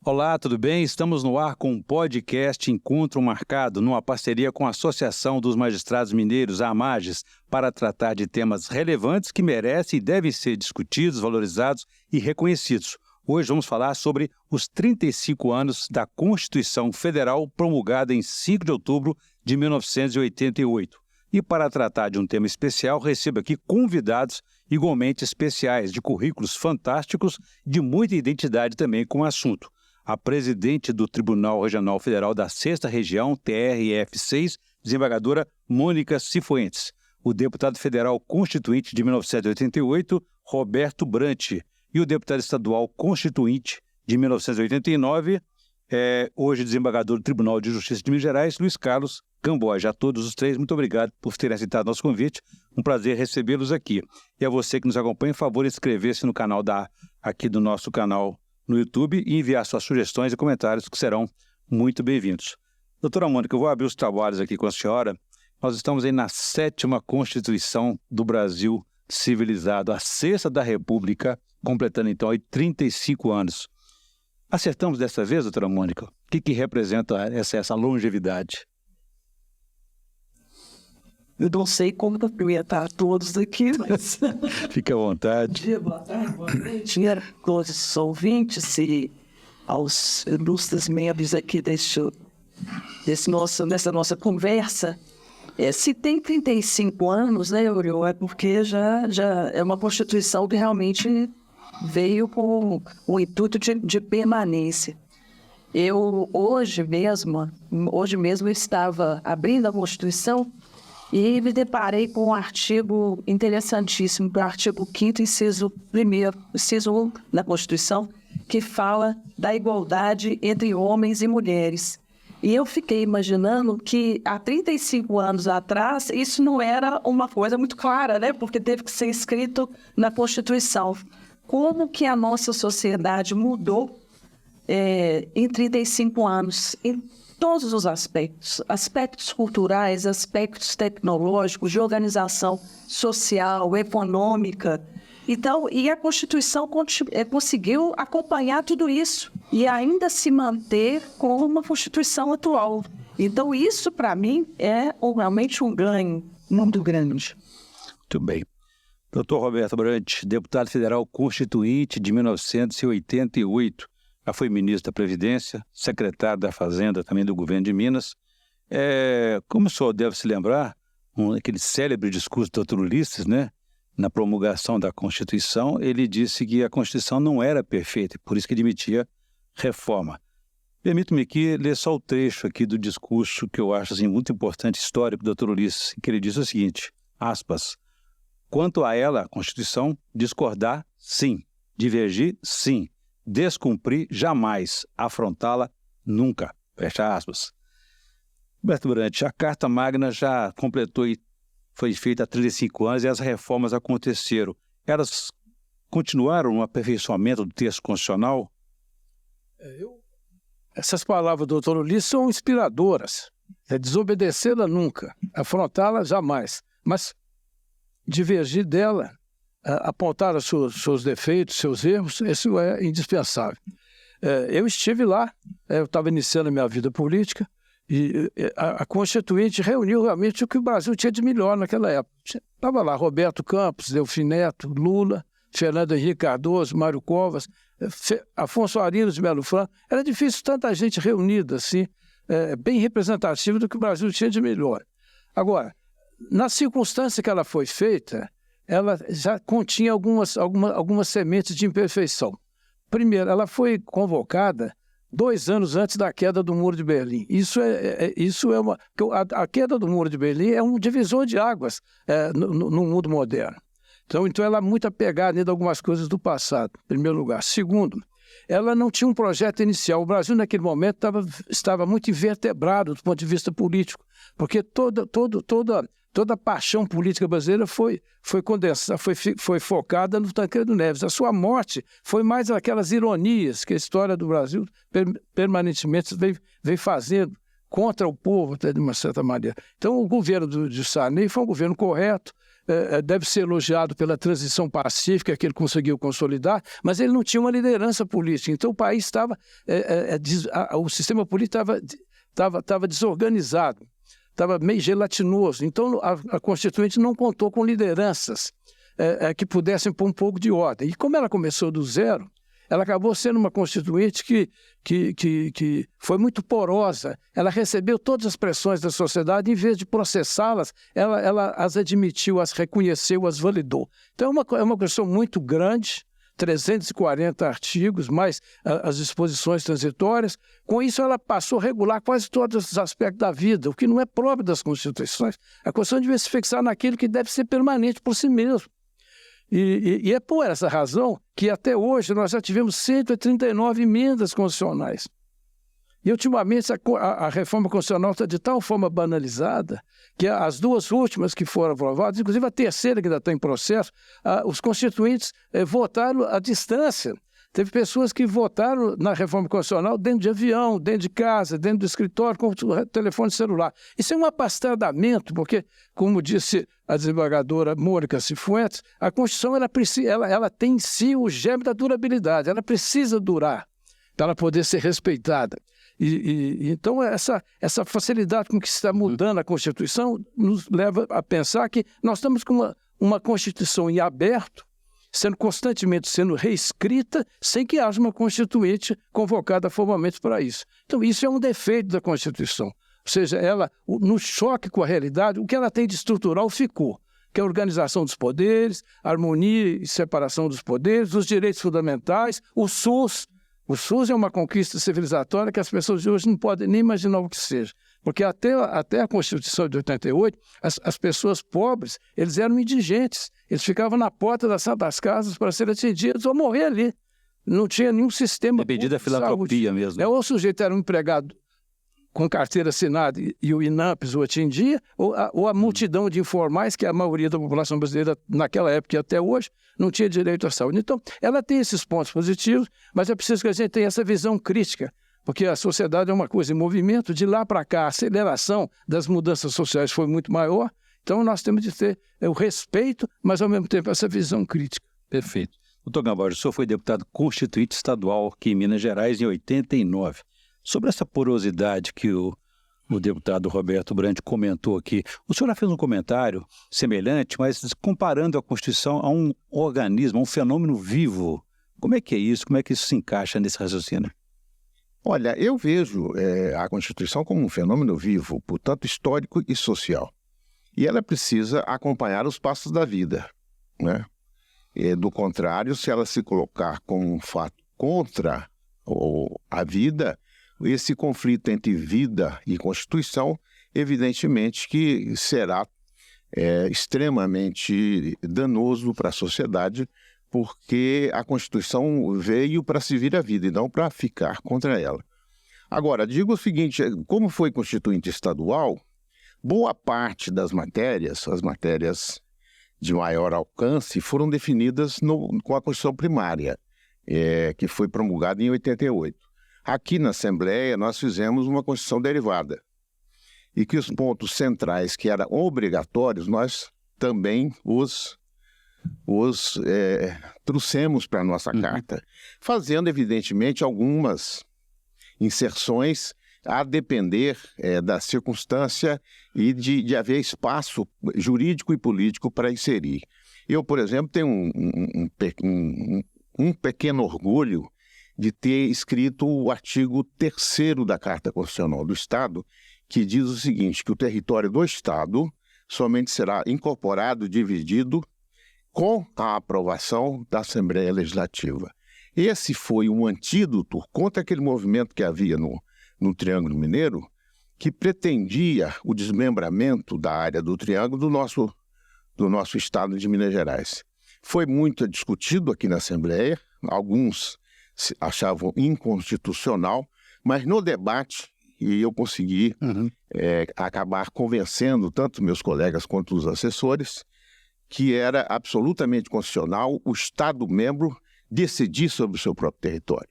Olá, tudo bem? Estamos no ar com o podcast Encontro Marcado, numa parceria com a Associação dos Magistrados Mineiros, a AMAGES, para tratar de temas relevantes que merecem e devem ser discutidos, valorizados e reconhecidos. Hoje vamos falar sobre os 35 anos da Constituição Federal promulgada em 5 de outubro de 1988. E para tratar de um tema especial, recebo aqui convidados igualmente especiais, de currículos fantásticos e de muita identidade também com o assunto. A presidente do Tribunal Regional Federal da 6ª Região, TRF6, desembargadora Mônica Cifuentes. O deputado federal constituinte de 1988, Roberto Brant. E o deputado estadual constituinte de 1989, hoje desembargador do Tribunal de Justiça de Minas Gerais, Luiz Carlos Camboja. A todos os três, muito obrigado por terem aceitado nosso convite. Um prazer recebê-los aqui. E a você que nos acompanha, por favor, inscrever-se no canal aqui do nosso canal no YouTube e enviar suas sugestões e comentários que serão muito bem-vindos. Doutora Mônica, eu vou abrir os trabalhos aqui com a senhora. Nós estamos aí na 7ª Constituição do Brasil civilizado, a 6ª da República, completando então aí 35 anos. Acertamos dessa vez, doutora Mônica? O que representa essa longevidade? Eu não sei como cumprimentar todos aqui, mas... Fique à vontade. Bom dia, boa tarde, boa noite. A todos os ouvintes e aos ilustres membros aqui dessa nossa conversa. Se tem 35 anos, né, Euriô, é porque já é uma Constituição que realmente veio com o intuito de permanência. Hoje mesmo eu estava abrindo a Constituição e me deparei com um artigo interessantíssimo, o artigo 5º, inciso 1 da Constituição, que fala da igualdade entre homens e mulheres. E eu fiquei imaginando que há 35 anos atrás isso não era uma coisa muito clara, né? Porque teve que ser escrito na Constituição. Como que a nossa sociedade mudou em 35 anos, em todos os aspectos culturais, aspectos tecnológicos, de organização social, econômica. Então, e a Constituição conseguiu acompanhar tudo isso e ainda se manter como uma Constituição atual. Então, isso, para mim, é realmente um ganho muito grande. Muito bem. Doutor Roberto Brant, deputado federal constituinte de 1988, já foi ministro da Previdência, secretário da Fazenda também do governo de Minas. Como o senhor deve se lembrar, aquele célebre discurso do Dr. Ulisses, né? Na promulgação da Constituição, ele disse que a Constituição não era perfeita, por isso que admitia reforma. Permito-me aqui ler só o trecho aqui do discurso que eu acho assim, muito importante, histórico, do Dr. Ulisses, que ele diz o seguinte, aspas, quanto a ela, a Constituição, discordar, sim, divergir, sim, descumprir, jamais, afrontá-la, nunca, fecha aspas. Roberto Brant, a Carta Magna já completou e foi feita há 35 anos e as reformas aconteceram. Elas continuaram no aperfeiçoamento do texto constitucional? Essas palavras do Dr. Ulisses são inspiradoras. Desobedecê-la nunca, afrontá-la jamais. Mas divergir dela, apontar os seus defeitos, seus erros, isso é indispensável. Eu estive lá, eu estava iniciando a minha vida política, e a Constituinte reuniu realmente o que o Brasil tinha de melhor naquela época. Estava lá Roberto Campos, Delfim Neto, Lula, Fernando Henrique Cardoso, Mário Covas, Afonso Arinos de Melo Franco. Era difícil tanta gente reunida assim, bem representativa do que o Brasil tinha de melhor. Agora, na circunstância que ela foi feita, ela já continha algumas sementes de imperfeição. Primeiro, ela foi convocada 2 anos antes da queda do Muro de Berlim. A queda do Muro de Berlim é um divisor de águas no mundo moderno. Então ela é muito apegada em algumas coisas do passado, em primeiro lugar. Segundo, ela não tinha um projeto inicial. O Brasil, naquele momento, estava muito invertebrado do ponto de vista político, porque toda a paixão política brasileira foi condensada, foi focada no Tancredo Neves. A sua morte foi mais aquelas ironias que a história do Brasil permanentemente vem fazendo contra o povo, até de uma certa maneira. Então, o governo de Sarney foi um governo correto, deve ser elogiado pela transição pacífica que ele conseguiu consolidar, mas ele não tinha uma liderança política. Então, o país estava... o sistema político estava desorganizado, estava meio gelatinoso. Então, a Constituinte não contou com lideranças que pudessem pôr um pouco de ordem. E como ela começou do zero, ela acabou sendo uma Constituinte que foi muito porosa. Ela recebeu todas as pressões da sociedade, em vez de processá-las, ela as admitiu, as reconheceu, as validou. Então, é uma questão muito grande, 340 artigos, mais as disposições transitórias. Com isso, ela passou a regular quase todos os aspectos da vida, o que não é próprio das Constituições. A Constituição devia se fixar naquilo que deve ser permanente por si mesmo. E é por essa razão que até hoje nós já tivemos 139 emendas constitucionais. E ultimamente a reforma constitucional está de tal forma banalizada que as duas últimas que foram aprovadas, inclusive a terceira que ainda está em processo, os constituintes votaram à distância. Teve pessoas que votaram na reforma constitucional dentro de avião, dentro de casa, dentro do escritório, com o telefone celular. Isso é um afastamento, porque, como disse a desembargadora Mônica Cifuentes, a Constituição ela tem em si o germe da durabilidade, ela precisa durar para ela poder ser respeitada. Então, essa facilidade com que se está mudando a Constituição nos leva a pensar que nós estamos com uma Constituição em aberto, constantemente sendo reescrita, sem que haja uma Constituinte convocada formalmente para isso. Então, isso é um defeito da Constituição. Ou seja, ela, no choque com a realidade, o que ela tem de estrutural ficou, que é a organização dos poderes, a harmonia e separação dos poderes, os direitos fundamentais, o SUS. O SUS é uma conquista civilizatória que as pessoas de hoje não podem nem imaginar o que seja. Porque até a Constituição de 88, as pessoas pobres, eles eram indigentes. Eles ficavam na porta das casas para serem atendidos ou morrer ali. Não tinha nenhum sistema. Dependia da filantropia mesmo. Ou o sujeito era um empregado com carteira assinada e o INAMPS o atendia, ou a multidão de informais, que a maioria da população brasileira naquela época e até hoje, não tinha direito à saúde. Então, ela tem esses pontos positivos, mas é preciso que a gente tenha essa visão crítica, porque a sociedade é uma coisa em movimento, de lá para cá a aceleração das mudanças sociais foi muito maior, então nós temos de ter o respeito, mas ao mesmo tempo essa visão crítica. Perfeito. Doutor Gamboge, o senhor foi deputado constituinte estadual aqui em Minas Gerais em 89. Sobre essa porosidade que o deputado Roberto Brandi comentou aqui, o senhor já fez um comentário semelhante, mas comparando a Constituição a um organismo, a um fenômeno vivo. Como é que é isso? Como é que isso se encaixa nesse raciocínio? Olha, eu vejo a Constituição como um fenômeno vivo, portanto histórico e social. E ela precisa acompanhar os passos da vida, né? Do contrário, se ela se colocar como um fato contra a vida, esse conflito entre vida e Constituição, evidentemente que será extremamente danoso para a sociedade, porque a Constituição veio para servir a vida e não para ficar contra ela. Agora, digo o seguinte, como foi constituinte estadual, boa parte das matérias, as matérias de maior alcance, foram definidas com a Constituição primária, que foi promulgada em 88. Aqui na Assembleia, nós fizemos uma Constituição derivada, e que os pontos centrais que eram obrigatórios, nós também os trouxemos para a nossa carta, fazendo, evidentemente, algumas inserções a depender da circunstância e de haver espaço jurídico e político para inserir. Eu, por exemplo, tenho um pequeno orgulho de ter escrito o artigo 3º da Carta Constitucional do Estado, que diz o seguinte, que o território do Estado somente será incorporado, dividido, com a aprovação da Assembleia Legislativa. Esse foi um antídoto contra aquele movimento que havia no Triângulo Mineiro, que pretendia o desmembramento da área do Triângulo do nosso estado de Minas Gerais. Foi muito discutido aqui na Assembleia, alguns achavam inconstitucional, mas no debate, e eu consegui acabar convencendo tanto meus colegas quanto os assessores, que era absolutamente constitucional o Estado-membro decidir sobre o seu próprio território.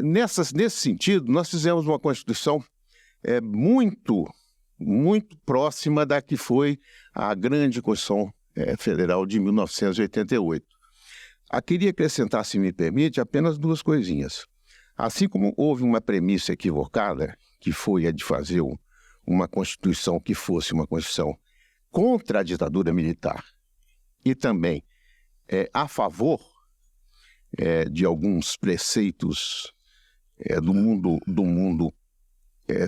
Nesse sentido, nós fizemos uma Constituição muito próxima da que foi a grande Constituição Federal de 1988. Queria acrescentar, se me permite, apenas duas coisinhas. Assim como houve uma premissa equivocada, que foi a de fazer uma Constituição que fosse uma Constituição contra a ditadura militar e também a favor de alguns preceitos do mundo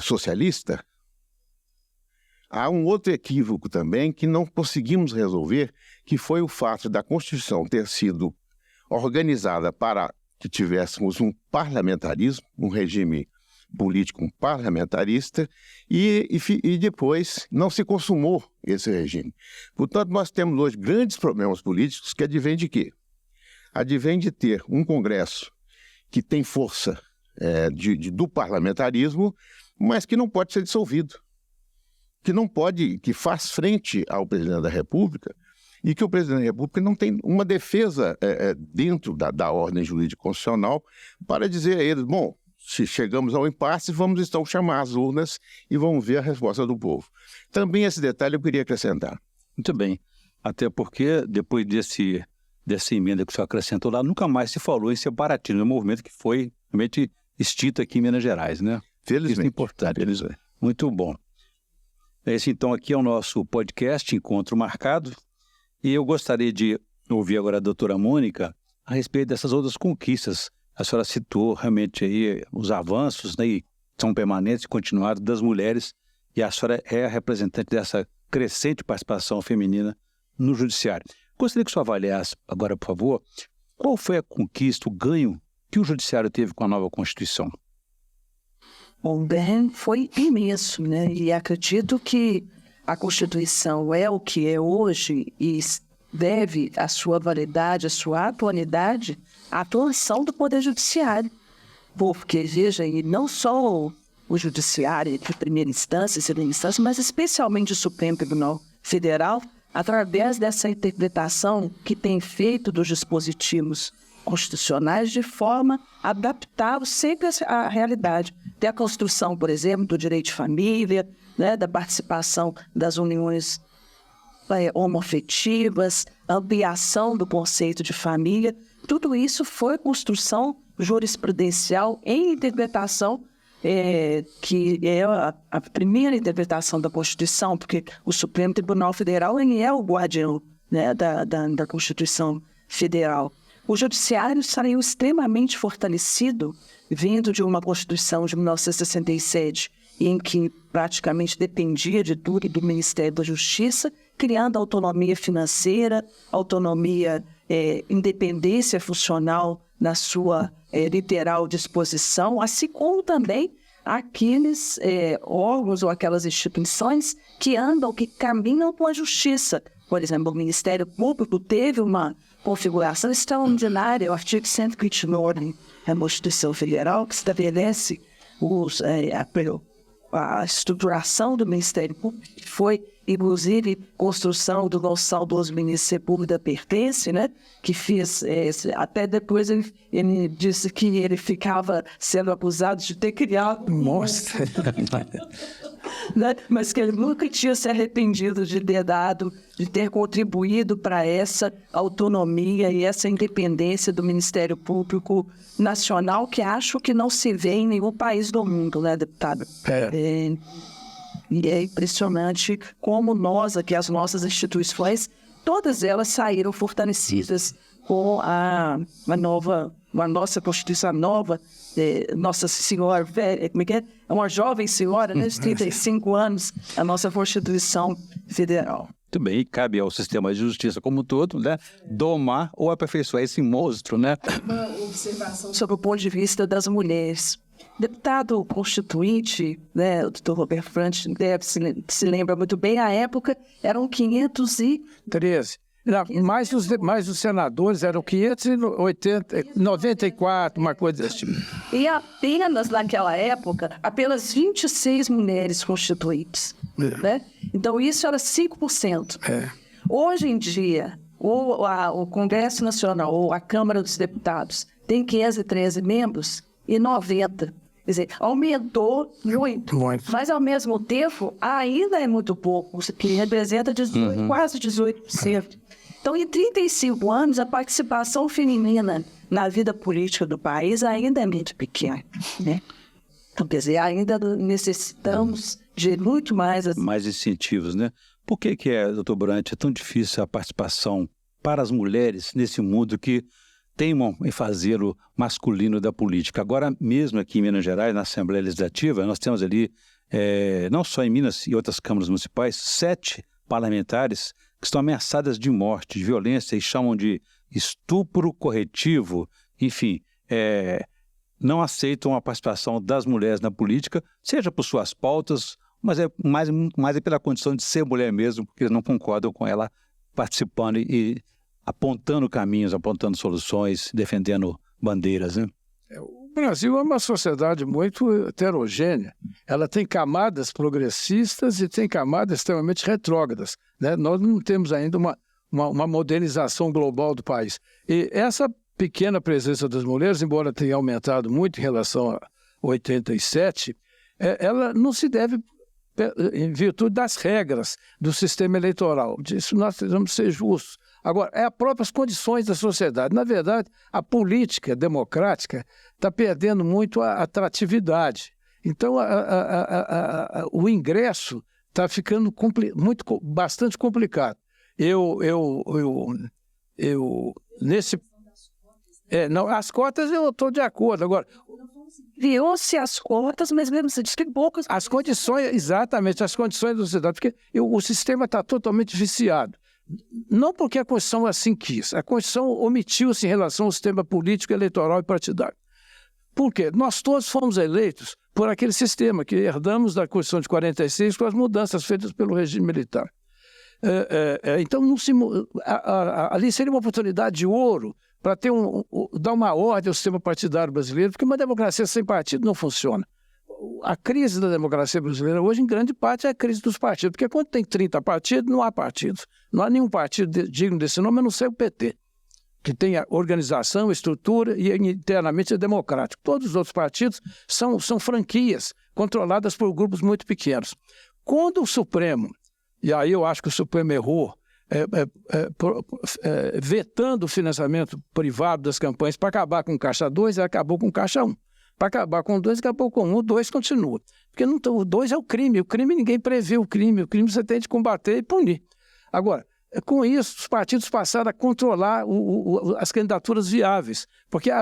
socialista, há um outro equívoco também que não conseguimos resolver, que foi o fato da Constituição ter sido organizada para que tivéssemos um parlamentarismo, um regime político parlamentarista, e depois não se consumou esse regime. Portanto, nós temos hoje grandes problemas políticos que advêm de quê? Advém de ter um Congresso que tem força do parlamentarismo, mas que não pode ser dissolvido, que faz frente ao presidente da República, e que o presidente da República não tem uma defesa dentro da ordem jurídica constitucional para dizer a eles, bom, se chegamos ao impasse, vamos então chamar as urnas e vamos ver a resposta do povo. Também esse detalhe eu queria acrescentar. Muito bem, até porque depois dessa emenda que o senhor acrescentou lá, nunca mais se falou em separatismo, um movimento que foi realmente extinto aqui em Minas Gerais, né? Felizmente. Isso é importante. Muito bom. Esse então aqui é o nosso podcast Encontro Marcado. E eu gostaria de ouvir agora a doutora Mônica a respeito dessas outras conquistas. A senhora citou realmente aí os avanços, né, e são permanentes e continuados das mulheres, e a senhora é a representante dessa crescente participação feminina no judiciário. Gostaria que o senhor avaliasse agora, por favor, qual foi a conquista, o ganho que o judiciário teve com a nova Constituição? Bom, o ganho foi imenso, né? E acredito que a Constituição é o que é hoje e deve a sua validade, a sua atualidade, à atuação do Poder Judiciário. Porque, veja, e não só o Judiciário de primeira instância e segunda instância, mas especialmente o Supremo Tribunal Federal, através dessa interpretação que tem feito dos dispositivos constitucionais de forma a adaptá-los sempre à realidade. Tem a construção, por exemplo, do direito de família, né, da participação das uniões homoafetivas, ampliação do conceito de família. Tudo isso foi construção jurisprudencial em interpretação, que é a primeira interpretação da Constituição, porque o Supremo Tribunal Federal ele é o guardião, né, da Constituição Federal. O Judiciário saiu extremamente fortalecido, vindo de uma Constituição de 1967, em que praticamente dependia de tudo do Ministério da Justiça, criando autonomia financeira, autonomia, independência funcional na sua literal disposição, assim como também aqueles órgãos ou aquelas instituições que caminham com a justiça. Por exemplo, o Ministério Público teve uma configuração extraordinária, o artigo 129 da Constituição Federal, que estabelece a estruturação do Ministério Público, que foi, inclusive, construção do nosso saudoso Ministério Público da Pertence, né? Que fez, até depois ele disse que ele ficava sendo acusado de ter criado... Mostra! Né? Mas que ele nunca tinha se arrependido de ter contribuído para essa autonomia e essa independência do Ministério Público Nacional, que acho que não se vê em nenhum país do mundo, né, deputado? E é impressionante como nós aqui, as nossas instituições, todas elas saíram fortalecidas com a nossa Constituição nova, Nossa Senhora, como é que é? É uma jovem senhora, né, de 35 anos, a nossa Constituição Federal. Muito bem, e cabe ao sistema de justiça como um todo, né, domar ou aperfeiçoar esse monstro, né? Uma observação sobre o ponto de vista das mulheres. Deputado constituinte, né, o doutor Roberto Frantz se lembra muito bem, à época eram 513. Não, mais os senadores eram 594, uma coisa desse tipo. E apenas naquela época, apenas 26 mulheres constituintes. Né? Então isso era 5%. Hoje em dia, o Congresso Nacional ou a Câmara dos Deputados tem 513 membros e 90 Quer dizer, aumentou muito. Mas, ao mesmo tempo, ainda é muito pouco, que representa 18, quase 18%. Então, em 35 anos, a participação feminina na vida política do país ainda é muito pequena, né? Então, quer dizer, ainda necessitamos de muito mais... Mais incentivos, né? Por que doutor Brant, é tão difícil a participação para as mulheres nesse mundo que teimam em fazer o masculino da política? Agora, mesmo aqui em Minas Gerais, na Assembleia Legislativa, nós temos ali, não só em Minas e outras câmaras municipais, 7 parlamentares que estão ameaçadas de morte, de violência, e chamam de estupro corretivo, enfim, não aceitam a participação das mulheres na política, seja por suas pautas, mas mais é pela condição de ser mulher mesmo, porque eles não concordam com ela participando e apontando caminhos, apontando soluções, defendendo bandeiras, né? O Brasil é uma sociedade muito heterogênea. Ela tem camadas progressistas e tem camadas extremamente retrógradas, né? Nós não temos ainda uma modernização global do país. E essa pequena presença das mulheres, embora tenha aumentado muito em relação a 87, ela não se deve em virtude das regras do sistema eleitoral. Disso nós precisamos ser justos. Agora, é as próprias condições da sociedade. Na verdade, a política democrática está perdendo muito a atratividade. Então, o ingresso está ficando bastante complicado. As cotas eu estou de acordo. Agora, criou-se as cotas, mas mesmo se diz que poucas... As condições, exatamente, as condições da sociedade, porque o sistema está totalmente viciado. Não porque a Constituição assim quis, a Constituição omitiu-se em relação ao sistema político, eleitoral e partidário. Por quê? Nós todos fomos eleitos por aquele sistema que herdamos da Constituição de 46 com as mudanças feitas pelo regime militar. Então, ali seria uma oportunidade de ouro para dar uma ordem ao sistema partidário brasileiro, porque uma democracia sem partido não funciona. A crise da democracia brasileira hoje, em grande parte, é a crise dos partidos, porque quando tem 30 partidos, não há partidos. Não há nenhum partido digno desse nome, a não ser o PT, que tem a organização, estrutura e internamente é democrático. Todos os outros partidos são franquias controladas por grupos muito pequenos. Quando o Supremo, e aí eu acho que o Supremo errou, vetando o financiamento privado das campanhas para acabar com o Caixa 2, ele acabou com o Caixa 1. Para acabar com o 2, acabou com 1, o 2 continua. Porque o 2 é o crime ninguém prevê o crime você tem de combater e punir. Agora, com isso, os partidos passaram a controlar as candidaturas viáveis, porque a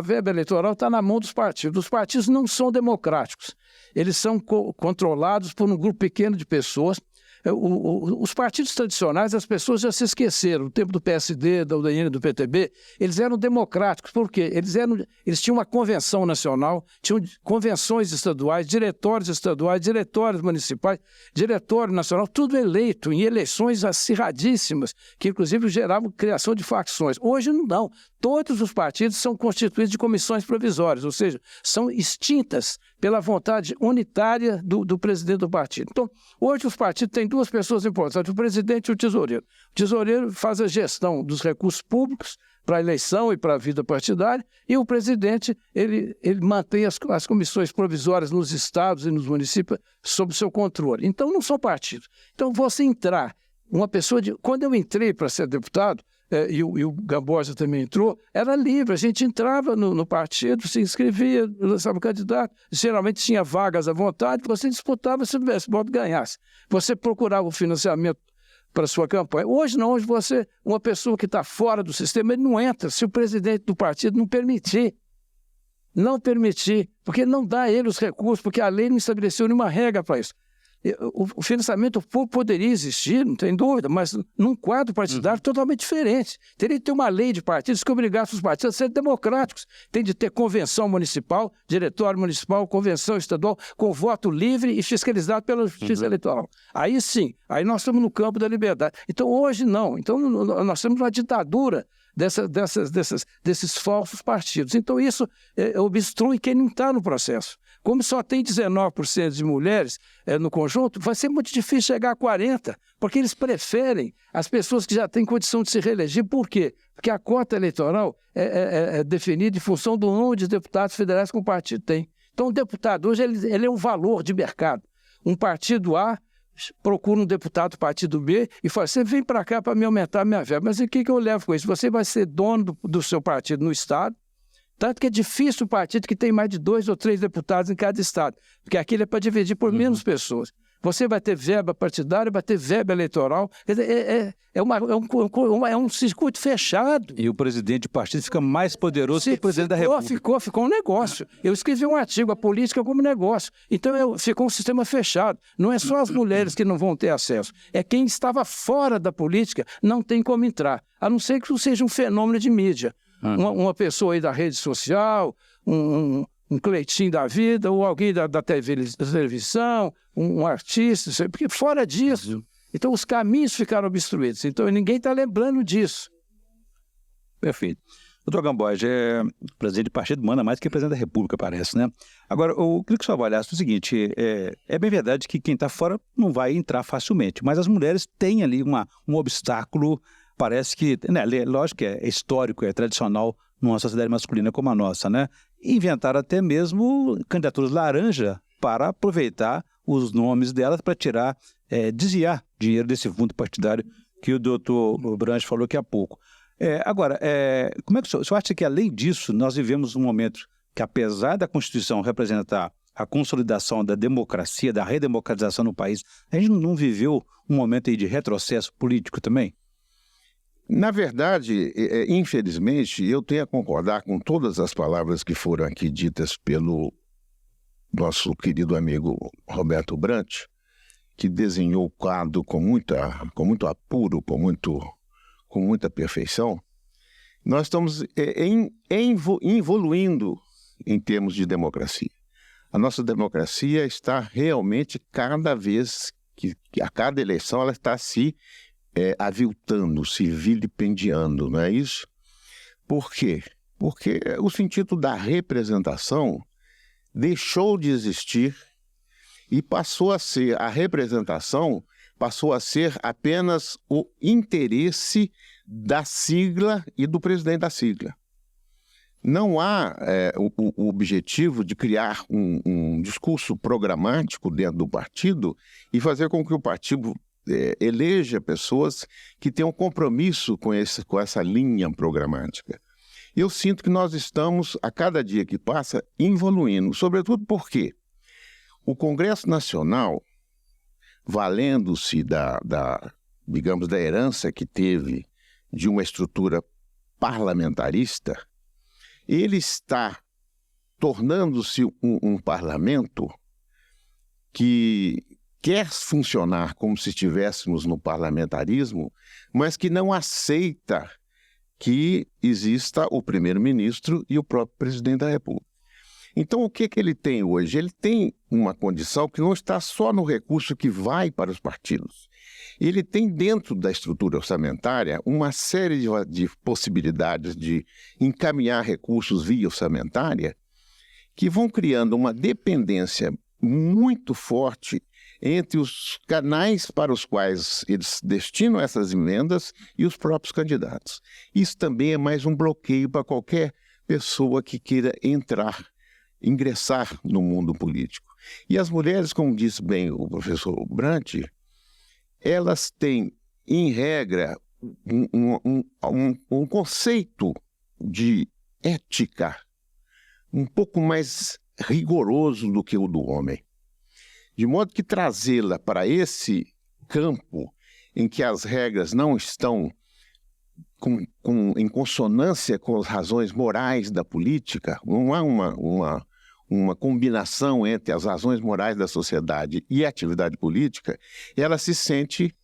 verba eleitoral está na mão dos partidos. Os partidos não são democráticos, eles são controlados por um grupo pequeno de pessoas. Os partidos tradicionais, as pessoas já se esqueceram. No tempo do PSD, da UDN, do PTB, eles eram democráticos. Por quê? Eles tinham uma convenção nacional, tinham convenções estaduais, diretórios municipais, diretório nacional, tudo eleito em eleições acirradíssimas, que inclusive geravam criação de facções. Hoje não. Todos os partidos são constituídos de comissões provisórias, ou seja, são extintas pela vontade unitária do presidente do partido. Então, hoje os partidos têm duas pessoas importantes, o presidente e o tesoureiro. O tesoureiro faz a gestão dos recursos públicos para a eleição e para a vida partidária, e o presidente ele mantém as comissões provisórias nos estados e nos municípios sob seu controle. Então, não são partidos. Então, você entrar, uma pessoa Quando eu entrei para ser deputado, e o Gamboja também entrou, era livre, a gente entrava no partido, se inscrevia, lançava um candidato, geralmente tinha vagas à vontade, você disputava, se tivesse voto, ganhasse. Você procurava o financiamento para a sua campanha. Hoje não, hoje uma pessoa que está fora do sistema, ele não entra se o presidente do partido não permitir. Não permitir, porque não dá a ele os recursos, porque a lei não estabeleceu nenhuma regra para isso. O financiamento público poderia existir, não tem dúvida, mas num quadro partidário totalmente diferente. Teria que ter uma lei de partidos que obrigasse os partidos a serem democráticos. Tem de ter convenção municipal, diretório municipal, convenção estadual, com voto livre e fiscalizado pela Justiça Eleitoral. Aí sim, aí nós estamos no campo da liberdade. Então hoje não. Então nós temos uma ditadura desses falsos partidos. Então isso obstrui quem não está no processo. Como só tem 19% de mulheres no conjunto, vai ser muito difícil chegar a 40%, porque eles preferem as pessoas que já têm condição de se reeleger. Por quê? Porque a cota eleitoral é definida em função do número de deputados federais que o partido tem. Então, o deputado hoje ele é um valor de mercado. Um partido A procura um deputado do partido B e fala, você vem para cá para me aumentar a minha verba. Mas o que eu levo com isso? Você vai ser dono do seu partido no Estado, tanto que é difícil o partido que tem mais de 2 ou 3 deputados em cada Estado, porque aquilo é para dividir por menos pessoas. Você vai ter verba partidária, vai ter verba eleitoral. Quer dizer, é um circuito fechado. E o presidente do partido fica mais poderoso que o presidente da República. Ficou um negócio. Eu escrevi um artigo, a política como negócio. Então, ficou um sistema fechado. Não é só as mulheres que não vão ter acesso. É quem estava fora da política não tem como entrar. A não ser que isso seja um fenômeno de mídia. Uma pessoa aí da rede social, um Cleitinho da vida, ou alguém da televisão, um artista, porque fora disso, então os caminhos ficaram obstruídos. Então ninguém está lembrando disso. Perfeito. Doutor Gamboge, o presidente do partido manda mais que o presidente da República, parece, né? Agora, eu queria que o senhor avaliasse o seguinte, é bem verdade que quem está fora não vai entrar facilmente, mas as mulheres têm ali um obstáculo, parece que, né, lógico que é histórico, é tradicional numa sociedade masculina como a nossa, né? Inventaram até mesmo candidaturas laranja para aproveitar os nomes delas para desviar dinheiro desse fundo partidário que o doutor Branche falou aqui há pouco. Agora, como é que o senhor acha que, além disso, nós vivemos um momento que, apesar da Constituição representar a consolidação da democracia, da redemocratização no país, a gente não viveu um momento aí de retrocesso político também? Na verdade, infelizmente, eu tenho a concordar com todas as palavras que foram aqui ditas pelo nosso querido amigo Roberto Branche, que desenhou o quadro com muito apuro, com muita perfeição. Nós estamos evoluindo em termos de democracia. A nossa democracia está realmente cada vez a cada eleição ela está se aviltando, se vilipendiando, não é isso? Por quê? Porque o sentido da representação deixou de existir e a representação passou a ser apenas o interesse da sigla e do presidente da sigla. Não há o objetivo de criar um discurso programático dentro do partido e fazer com que o partido eleja pessoas que tenham compromisso com essa linha programática. Eu sinto que nós estamos, a cada dia que passa, evoluindo, sobretudo porque o Congresso Nacional, valendo-se digamos, da herança que teve de uma estrutura parlamentarista, ele está tornando-se um parlamento que quer funcionar como se estivéssemos no parlamentarismo, mas que não aceita que exista o primeiro-ministro e o próprio presidente da República. Então, o que ele tem hoje? Ele tem uma condição que não está só no recurso que vai para os partidos. Ele tem dentro da estrutura orçamentária uma série de possibilidades de encaminhar recursos via orçamentária que vão criando uma dependência muito forte entre os canais para os quais eles destinam essas emendas e os próprios candidatos. Isso também é mais um bloqueio para qualquer pessoa que queira ingressar no mundo político. E as mulheres, como disse bem o professor Branche, elas têm, em regra, um conceito de ética um pouco mais rigoroso do que o do homem. De modo que trazê-la para esse campo em que as regras não estão em consonância com as razões morais da política, não há uma combinação entre as razões morais da sociedade e a atividade política, ela se sente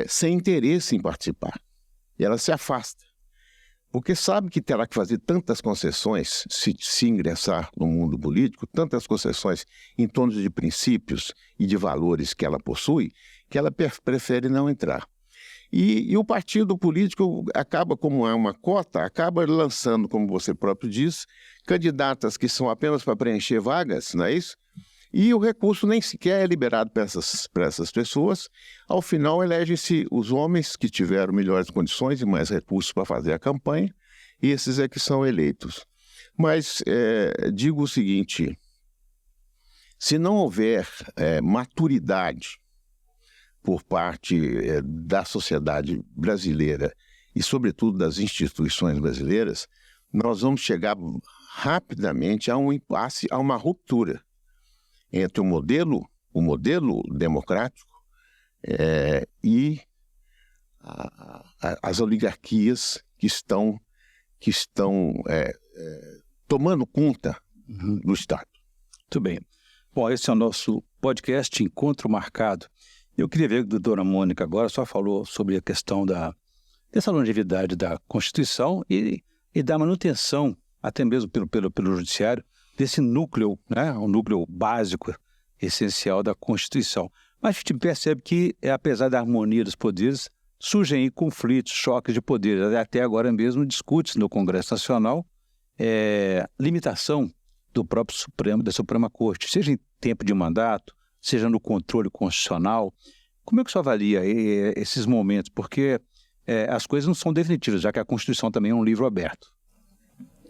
sem interesse em participar. E ela se afasta. Porque sabe que terá que fazer tantas concessões se ingressar no mundo político, tantas concessões em torno de princípios e de valores que ela possui, que ela prefere não entrar. E o partido político acaba, como é uma cota, acaba lançando, como você próprio diz, candidatas que são apenas para preencher vagas, não é isso? E o recurso nem sequer é liberado para essas pessoas. Ao final, elegem-se os homens que tiveram melhores condições e mais recursos para fazer a campanha, e esses é que são eleitos. Mas digo o seguinte, se não houver maturidade por parte da sociedade brasileira e, sobretudo, das instituições brasileiras, nós vamos chegar rapidamente a um impasse, a uma ruptura entre o modelo democrático e as oligarquias que estão tomando conta do Estado. Muito bem. Bom, esse é o nosso podcast Encontro Marcado. Eu queria ver que a doutora Mônica agora só falou sobre a questão dessa longevidade da Constituição e da manutenção, até mesmo pelo Judiciário, desse núcleo, né, um núcleo básico, essencial da Constituição. Mas a gente percebe que, apesar da harmonia dos poderes, surgem aí conflitos, choques de poderes. Até agora mesmo discute-se no Congresso Nacional limitação do próprio Supremo, da Suprema Corte, seja em tempo de mandato, seja no controle constitucional. Como é que você avalia esses momentos? Porque as coisas não são definitivas, já que a Constituição também é um livro aberto.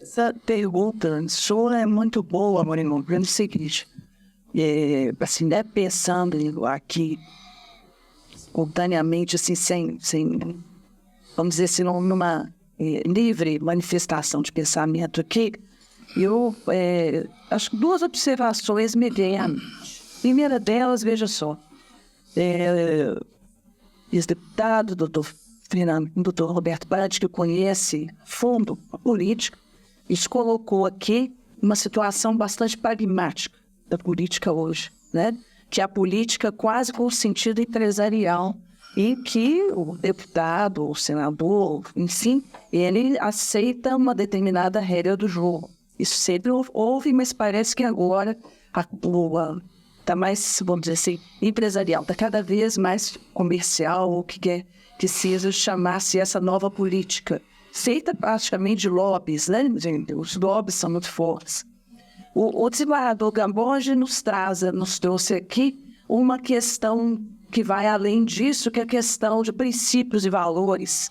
Essa pergunta sua é muito boa, Moreno, pelo seguinte, assim, né, pensando aqui espontaneamente, assim, sem vamos dizer assim, numa livre manifestação de pensamento aqui, eu acho que duas observações me vêm à mente. Primeira delas, veja só, ex-deputado, doutor Roberto Brant, que conhece fundo a política, isso colocou aqui uma situação bastante pragmática da política hoje, né? Que é a política quase com sentido empresarial, e que o deputado, o senador, enfim, ele aceita uma determinada regra do jogo. Isso sempre houve, mas parece que agora está mais, vamos dizer assim, empresarial, está cada vez mais comercial, o que quer que seja chamar-se essa nova política, feita praticamente de lobbies, né? Os lobbies são muito fortes. O desembargador Gamboge nos trouxe aqui uma questão que vai além disso, que é a questão de princípios e valores,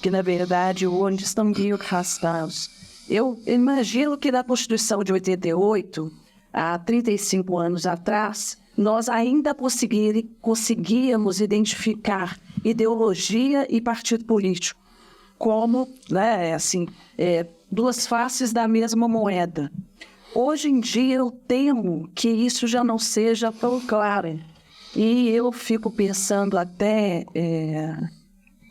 que, na verdade, hoje estão meio arrastados. Eu imagino que na Constituição de 88, há 35 anos atrás, nós ainda conseguíamos identificar ideologia e partido político como, né, assim, duas faces da mesma moeda. Hoje em dia, eu temo que isso já não seja tão claro. E eu fico pensando até,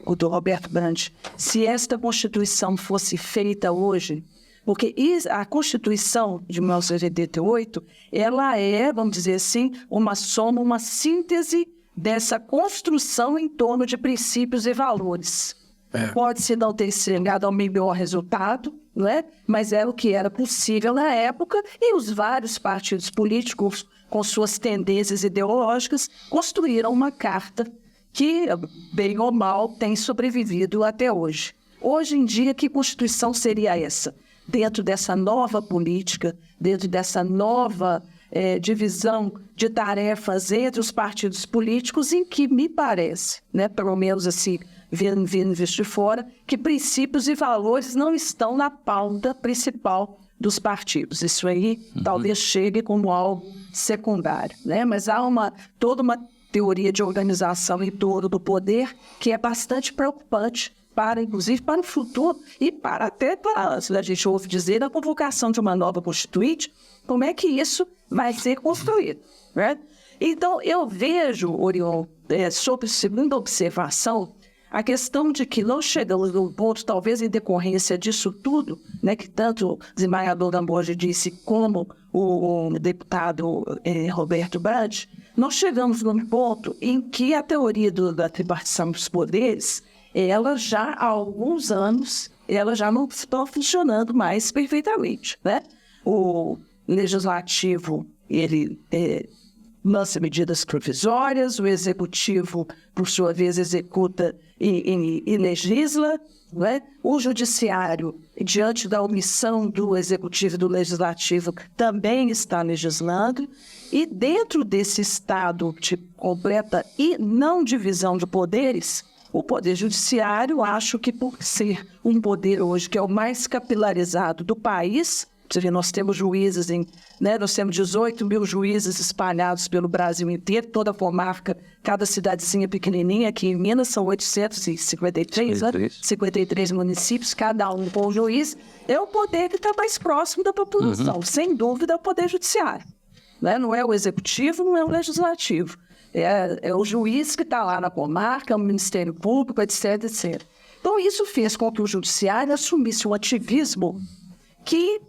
o do Roberto Brant, se esta Constituição fosse feita hoje, porque a Constituição de 1988, ela vamos dizer assim, uma soma, uma síntese dessa construção em torno de princípios e valores. Pode-se não ter chegado ao melhor resultado, né? Mas era o que era possível na época, e os vários partidos políticos, com suas tendências ideológicas, construíram uma carta que, bem ou mal, tem sobrevivido até hoje. Hoje em dia, que Constituição seria essa? Dentro dessa nova política, dentro dessa nova divisão de tarefas entre os partidos políticos, em que me parece, né, pelo menos assim, vendo visto de fora, que princípios e valores não estão na pauta principal dos partidos. Isso aí talvez chegue como algo secundário, né? Mas há toda uma teoria de organização em torno do poder que é bastante preocupante, inclusive para o futuro e até para, se a gente ouve dizer, a convocação de uma nova constituinte, como é que isso vai ser construído, né? Então, eu vejo, Orion, sobre a segunda observação, a questão de que não chegamos num ponto, talvez em decorrência disso tudo, né, que tanto o desembargador Gamboge disse como o deputado Roberto Brant, nós chegamos num ponto em que a teoria da tripartição dos poderes, ela já há alguns anos, ela já não está funcionando mais perfeitamente, né? O legislativo, ele lança medidas provisórias, o executivo, por sua vez, executa e legisla, né? O judiciário, diante da omissão do executivo e do legislativo, também está legislando, e dentro desse estado de completa e não divisão de poderes, o poder judiciário, acho que por ser um poder hoje que é o mais capilarizado do país, Você vê, nós temos juízes, nós temos 18 mil juízes espalhados pelo Brasil inteiro, toda a comarca, cada cidadezinha pequenininha. Aqui em Minas são 853, 53 municípios, cada um com um juiz. É o poder que está mais próximo da população, sem dúvida, é o poder judiciário. Não é o executivo, não é o legislativo. É o juiz que está lá na comarca, o Ministério Público, etc, etc. Então, isso fez com que o judiciário assumisse um ativismo que,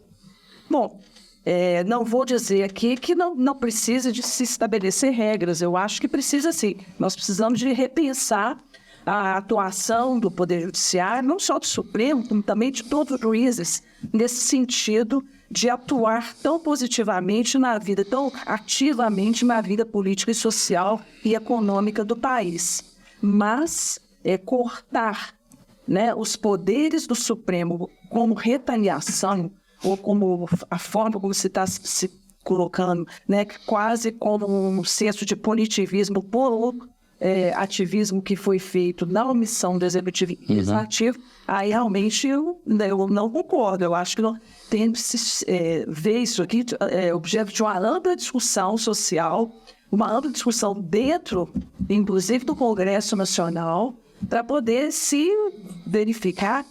não vou dizer aqui que não precisa de se estabelecer regras. Eu acho que precisa sim. Nós precisamos de repensar a atuação do Poder Judiciário, não só do Supremo, como também de todos os juízes, nesse sentido de atuar tão positivamente na vida, tão ativamente na vida política e social e econômica do país. Mas cortar os poderes do Supremo como retaliação, ou como a forma como se está se colocando, quase como um senso de punitivismo por ativismo que foi feito na omissão do Executivo e Legislativo, aí realmente eu não concordo. Eu acho que tem que se ver isso aqui objeto de uma ampla discussão social, uma ampla discussão dentro, inclusive, do Congresso Nacional, para poder se verificar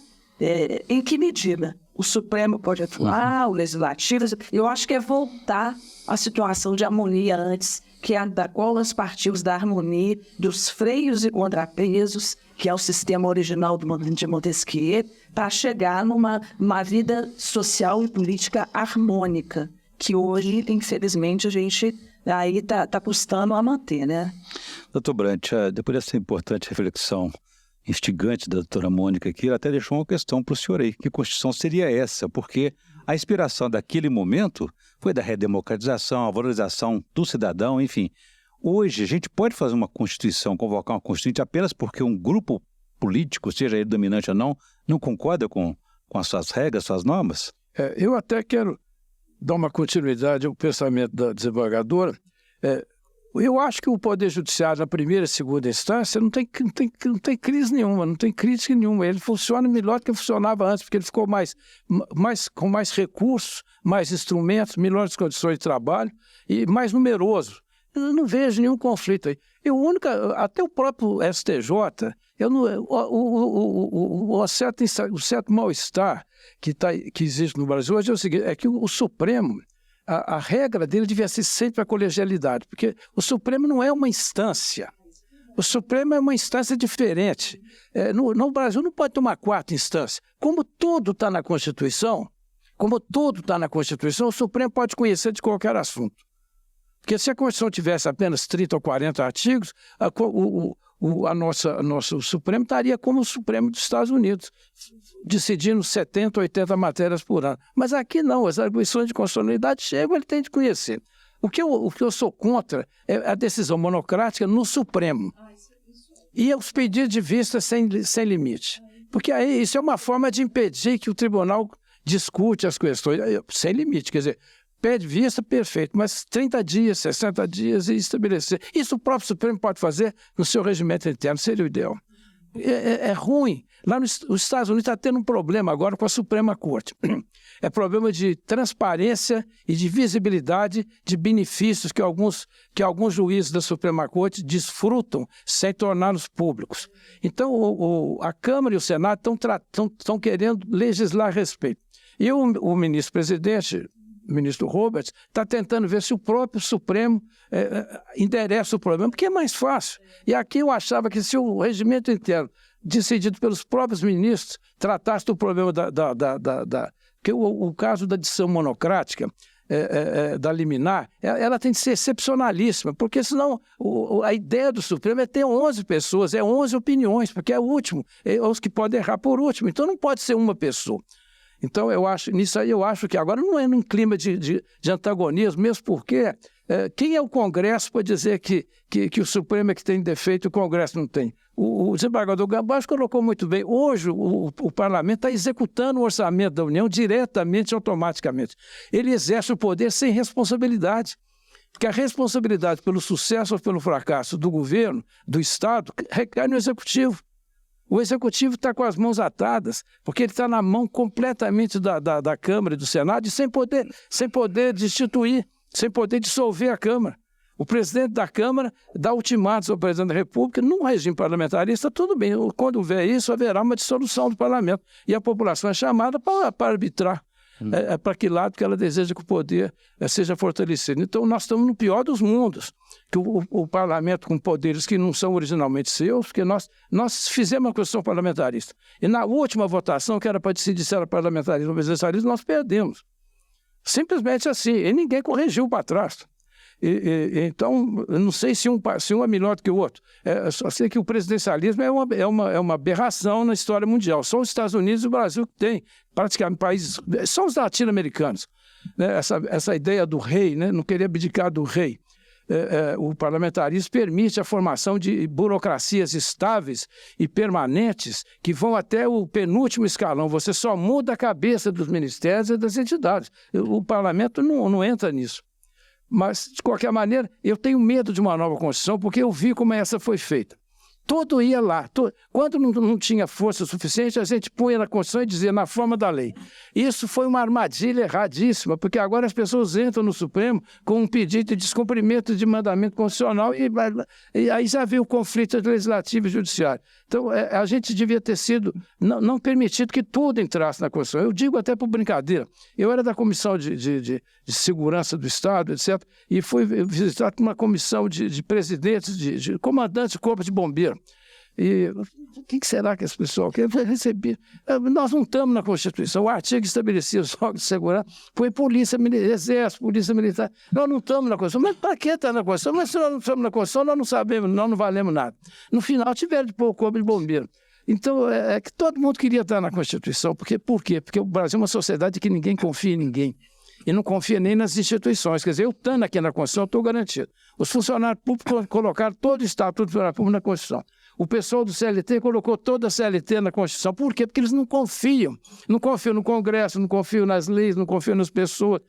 em que medida o Supremo pode atuar, o Legislativo. Eu acho que é voltar à situação de harmonia antes, que é da qual nós partimos da harmonia, dos freios e contrapesos, que é o sistema original de Montesquieu, para chegar numa vida social e política harmônica, que hoje, infelizmente, a gente aí está custando a manter, Doutor Brant, depois dessa importante reflexão instigante da doutora Mônica aqui, ela até deixou uma questão para o senhor aí. Que Constituição seria essa? Porque a inspiração daquele momento foi da redemocratização, a valorização do cidadão, enfim. Hoje, a gente pode fazer uma Constituição, convocar uma Constituinte apenas porque um grupo político, seja ele dominante ou não concorda com as suas regras, suas normas? Eu até quero dar uma continuidade ao pensamento da desembargadora. Eu acho que o Poder Judiciário, na primeira e segunda instância, não tem crise nenhuma, não tem crítica nenhuma. Ele funciona melhor do que funcionava antes, porque ele ficou com mais recursos, mais instrumentos, melhores condições de trabalho e mais numeroso. Eu não vejo nenhum conflito aí. Até o próprio STJ, o certo mal-estar que existe no Brasil hoje é o seguinte, é que o Supremo, a regra dele devia ser sempre a colegialidade, porque o Supremo não é uma instância. O Supremo é uma instância diferente. No Brasil não pode ter uma quarta instância. Como tudo está na Constituição, o Supremo pode conhecer de qualquer assunto. Porque se a Constituição tivesse apenas 30 ou 40 artigos, o Supremo estaria como o Supremo dos Estados Unidos, decidindo 70, 80 matérias por ano. Mas aqui não, as arguições de constitucionalidade chegam, ele tem de conhecer. O que eu sou contra é a decisão monocrática no Supremo. E os pedidos de vista sem limite. Porque aí isso é uma forma de impedir que o tribunal discute as questões sem limite, quer dizer, pede vista, perfeito, mas 30 dias, 60 dias e estabelecer. Isso o próprio Supremo pode fazer no seu regimento interno, seria o ideal. É ruim. Lá nos Estados Unidos está tendo um problema agora com a Suprema Corte. É problema de transparência e de visibilidade de benefícios que alguns juízes da Suprema Corte desfrutam sem torná-los públicos. Então, a Câmara e o Senado estão querendo legislar a respeito. E o ministro-presidente, o ministro Roberts, está tentando ver se o próprio Supremo endereça o problema, porque é mais fácil. E aqui eu achava que se o regimento interno, decidido pelos próprios ministros, tratasse do problema porque o caso da decisão monocrática, da liminar, ela tem de ser excepcionalíssima, porque senão a ideia do Supremo é ter 11 pessoas, 11 opiniões, porque é o último, os que podem errar por último, então não pode ser uma pessoa. Então, nisso aí eu acho que agora não é num clima de antagonismo, mesmo porque quem é o Congresso para dizer que o Supremo é que tem defeito e o Congresso não tem? O desembargador Gambassi colocou muito bem. Hoje o Parlamento está executando o orçamento da União diretamente, automaticamente. Ele exerce o poder sem responsabilidade. Porque a responsabilidade pelo sucesso ou pelo fracasso do governo, do Estado, recai no Executivo. O Executivo está com as mãos atadas, porque ele está na mão completamente da Câmara e do Senado e sem poder destituir, sem poder dissolver a Câmara. O presidente da Câmara dá ultimatos ao presidente da República. Num regime parlamentarista, tudo bem. Quando houver isso, haverá uma dissolução do parlamento. E a população é chamada para arbitrar. Para que lado que ela deseja que o poder seja fortalecido. Então, nós estamos no pior dos mundos, que o parlamento com poderes que não são originalmente seus, porque nós fizemos uma Constituição parlamentarista. E na última votação, que era para decidir se era parlamentarismo ou presidencialismo, nós perdemos. Simplesmente assim. E ninguém corrigiu para trás. Então, eu não sei se um é melhor do que o outro. Só sei que o presidencialismo é uma aberração na história mundial. Só os Estados Unidos e o Brasil que tem, praticamente, países... São os latino-americanos. Né? Essa ideia do rei, né? Não querer abdicar do rei. O parlamentarismo permite a formação de burocracias estáveis e permanentes que vão até o penúltimo escalão. Você só muda a cabeça dos ministérios e das entidades. O parlamento não entra nisso. Mas, de qualquer maneira, eu tenho medo de uma nova Constituição porque eu vi como essa foi feita. Tudo ia lá. Quando não tinha força suficiente, a gente punha na Constituição e dizia na forma da lei. Isso foi uma armadilha erradíssima, porque agora as pessoas entram no Supremo com um pedido de descumprimento de mandamento constitucional e aí já veio o conflito legislativo e judiciário. Então, a gente devia ter sido, não permitido que tudo entrasse na Constituição. Eu digo até por brincadeira. Eu era da Comissão de Segurança do Estado, etc., e fui visitar uma comissão de presidentes, de comandantes de corpo de bombeiro. E o que será que esse pessoal quer receber? Nós não estamos na Constituição. O artigo estabelecia os órgãos de segurança, foi polícia militar, exército, polícia militar. Nós não estamos na Constituição. Mas para que está na Constituição? Mas se nós não estamos na Constituição, nós não sabemos, nós não valemos nada. No final, tiveram de pôr o corpo de bombeiro. Então, é que todo mundo queria estar na Constituição. Por quê? Porque o Brasil é uma sociedade que ninguém confia em ninguém. E não confia nem nas instituições. Quer dizer, eu estando aqui na Constituição, estou garantido. Os funcionários públicos colocaram todo o Estatuto do Funcionário Público na Constituição. O pessoal do CLT colocou toda a CLT na Constituição. Por quê? Porque eles não confiam. Não confiam no Congresso, não confiam nas leis, não confiam nas pessoas.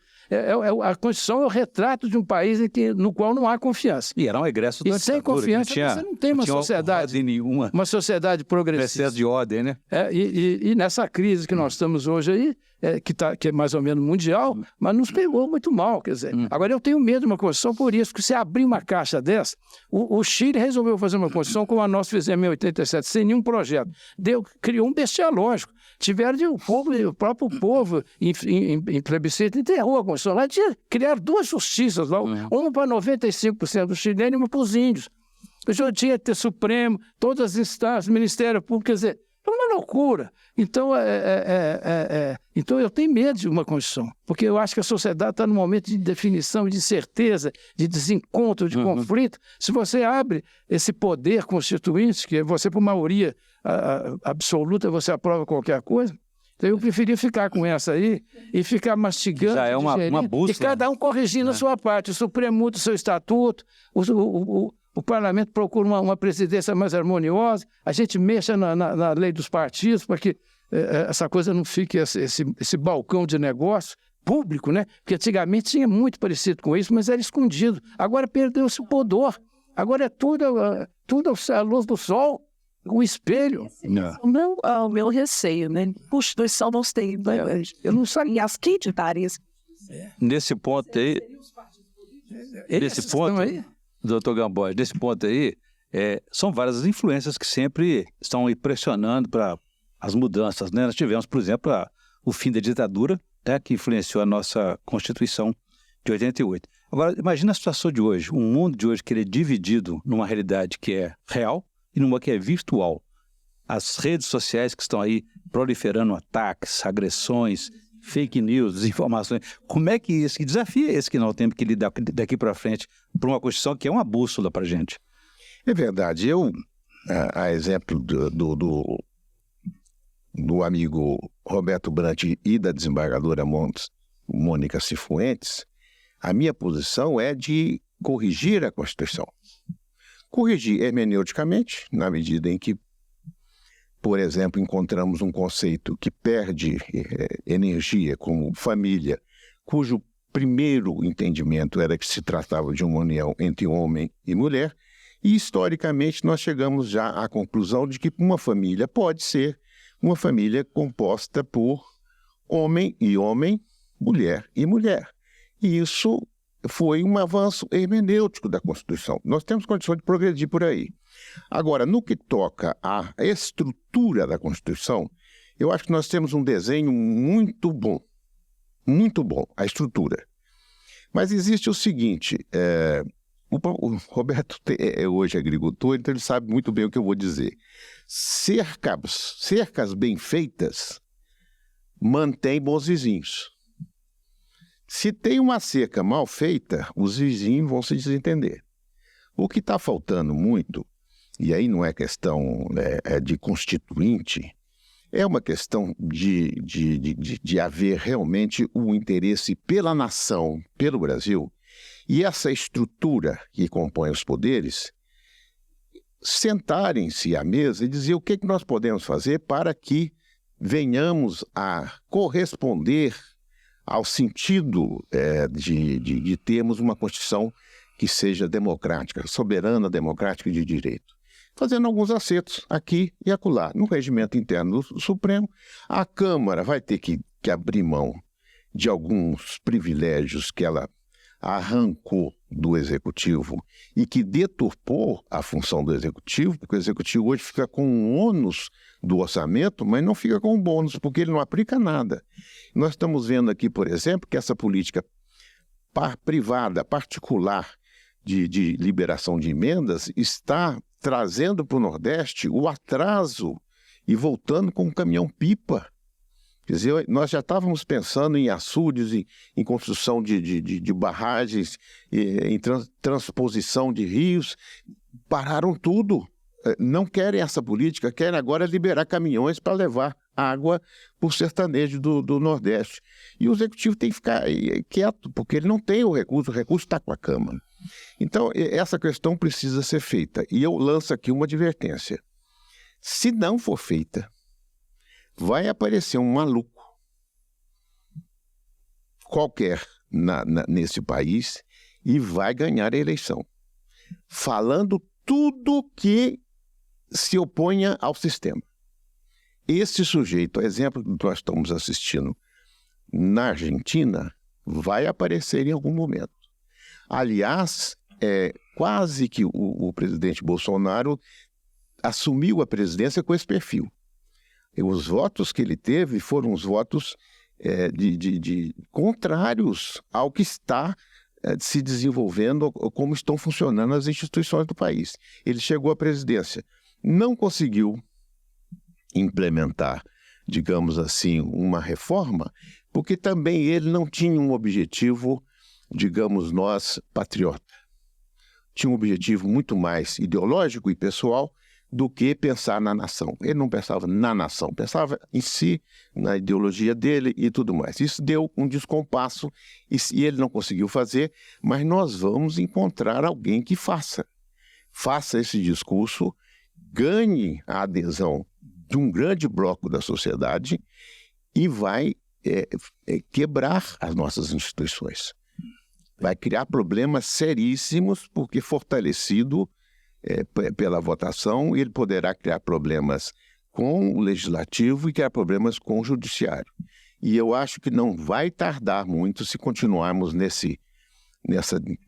A Constituição é o retrato de um país no qual não há confiança. E era um egresso da ditadura. E sem confiança você não tem uma sociedade, uma sociedade progressista. Excesso de ordem, né? E nessa crise que nós estamos hoje aí, que é mais ou menos mundial, mas nos pegou muito mal, quer dizer. Agora, eu tenho medo de uma Constituição por isso, que se abrir uma caixa dessa, o Chile resolveu fazer uma Constituição como a nós fizemos em 87, sem nenhum projeto. Criou um bestialógico. Tiveram o próprio povo em plebiscito, enterrou a Constituição. Lá criaram duas justiças, lá, uma para 95% dos chilenos e uma para os índios. Eu tinha que ter Supremo, todas as instâncias, Ministério Público, quer dizer, é uma loucura. Então, então eu tenho medo de uma Constituição, porque eu acho que a sociedade está num momento de definição, de incerteza, de desencontro, de conflito. Se você abre esse poder constituinte, que você, por maioria absoluta, você aprova qualquer coisa, então eu preferia ficar com essa aí e ficar mastigando. Já é uma bússola. E cada um corrigindo a sua parte. O Supremo muda o seu estatuto, o parlamento procura uma presidência mais harmoniosa, a gente mexa na lei dos partidos para que essa coisa não fique esse balcão de negócio público, né? Porque antigamente tinha muito parecido com isso, mas era escondido. Agora perdeu-se o pudor. Agora é tudo à luz do sol, o espelho. Não, o meu receio, né? Constituição não tem, né? Eu não sabia as quintitárias. Nesse ponto aí... Nesse ponto aí... Doutor Gamboa, desse ponto aí, são várias as influências que sempre estão pressionando para as mudanças, né? Nós tivemos, por exemplo, o fim da ditadura, né, que influenciou a nossa Constituição de 88. Agora, imagina a situação de hoje, um mundo de hoje que ele é dividido numa realidade que é real e numa que é virtual. As redes sociais que estão aí proliferando ataques, agressões, fake news, desinformações. Como é que desafio é esse que nós temos que lidar daqui para frente para uma Constituição que é uma bússola para a gente? É verdade. A exemplo do amigo Roberto Brant e da desembargadora Mônica Cifuentes, a minha posição é de corrigir a Constituição. Corrigir hermeneuticamente, na medida em que, por exemplo, encontramos um conceito que perde energia, como família, cujo primeiro entendimento era que se tratava de uma união entre homem e mulher, E, historicamente, nós chegamos já à conclusão de que uma família pode ser uma família composta por homem e homem, mulher e mulher. E isso foi um avanço hermenêutico da Constituição. Nós temos condições de progredir por aí. Agora, no que toca à estrutura da Constituição, eu acho que nós temos um desenho muito bom, a estrutura. Mas existe o seguinte, o Roberto é hoje agricultor, então ele sabe muito bem o que eu vou dizer. Cercas bem feitas mantêm bons vizinhos. Se tem uma cerca mal feita, os vizinhos vão se desentender. O que está faltando muito, e aí não é questão de constituinte, é uma questão de haver realmente um interesse pela nação, pelo Brasil, e essa estrutura que compõe os poderes sentarem-se à mesa e dizer o que nós podemos fazer para que venhamos a corresponder ao sentido de termos uma Constituição que seja democrática, soberana, democrática e de direito. Fazendo alguns acertos aqui e acolá. No regimento interno do Supremo, a Câmara vai ter que abrir mão de alguns privilégios que ela arrancou do Executivo e que deturpou a função do Executivo, porque o Executivo hoje fica com um ônus do orçamento, mas não fica com um bônus, porque ele não aplica nada. Nós estamos vendo aqui, por exemplo, que essa política privada, particular, de liberação de emendas, está trazendo para o Nordeste o atraso e voltando com um caminhão-pipa. Quer dizer, nós já estávamos pensando em açudes, em construção de barragens, em transposição de rios, pararam tudo. Não querem essa política, querem agora liberar caminhões para levar água para o sertanejo do Nordeste. E o Executivo tem que ficar quieto, porque ele não tem o recurso está com a Câmara. Então, essa questão precisa ser feita. E eu lanço aqui uma advertência. Se não for feita, vai aparecer um maluco qualquer nesse país e vai ganhar a eleição, falando tudo que se oponha ao sistema. Esse sujeito, o exemplo que nós estamos assistindo na Argentina, vai aparecer em algum momento. Aliás, quase que o presidente Bolsonaro assumiu a presidência com esse perfil. E os votos que ele teve foram os votos contrários ao que está se desenvolvendo, como estão funcionando as instituições do país. Ele chegou à presidência, não conseguiu implementar, digamos assim, uma reforma, porque também ele não tinha um objetivo, digamos nós, patriota. Tinha um objetivo muito mais ideológico e pessoal do que pensar na nação. Ele não pensava na nação, pensava em si, na ideologia dele e tudo mais. Isso deu um descompasso e ele não conseguiu fazer, mas nós vamos encontrar alguém que faça esse discurso, ganhe a adesão de um grande bloco da sociedade e vai quebrar as nossas instituições. Vai criar problemas seríssimos, porque fortalecido pela votação, ele poderá criar problemas com o legislativo e criar problemas com o judiciário. E eu acho que não vai tardar muito se continuarmos nessa,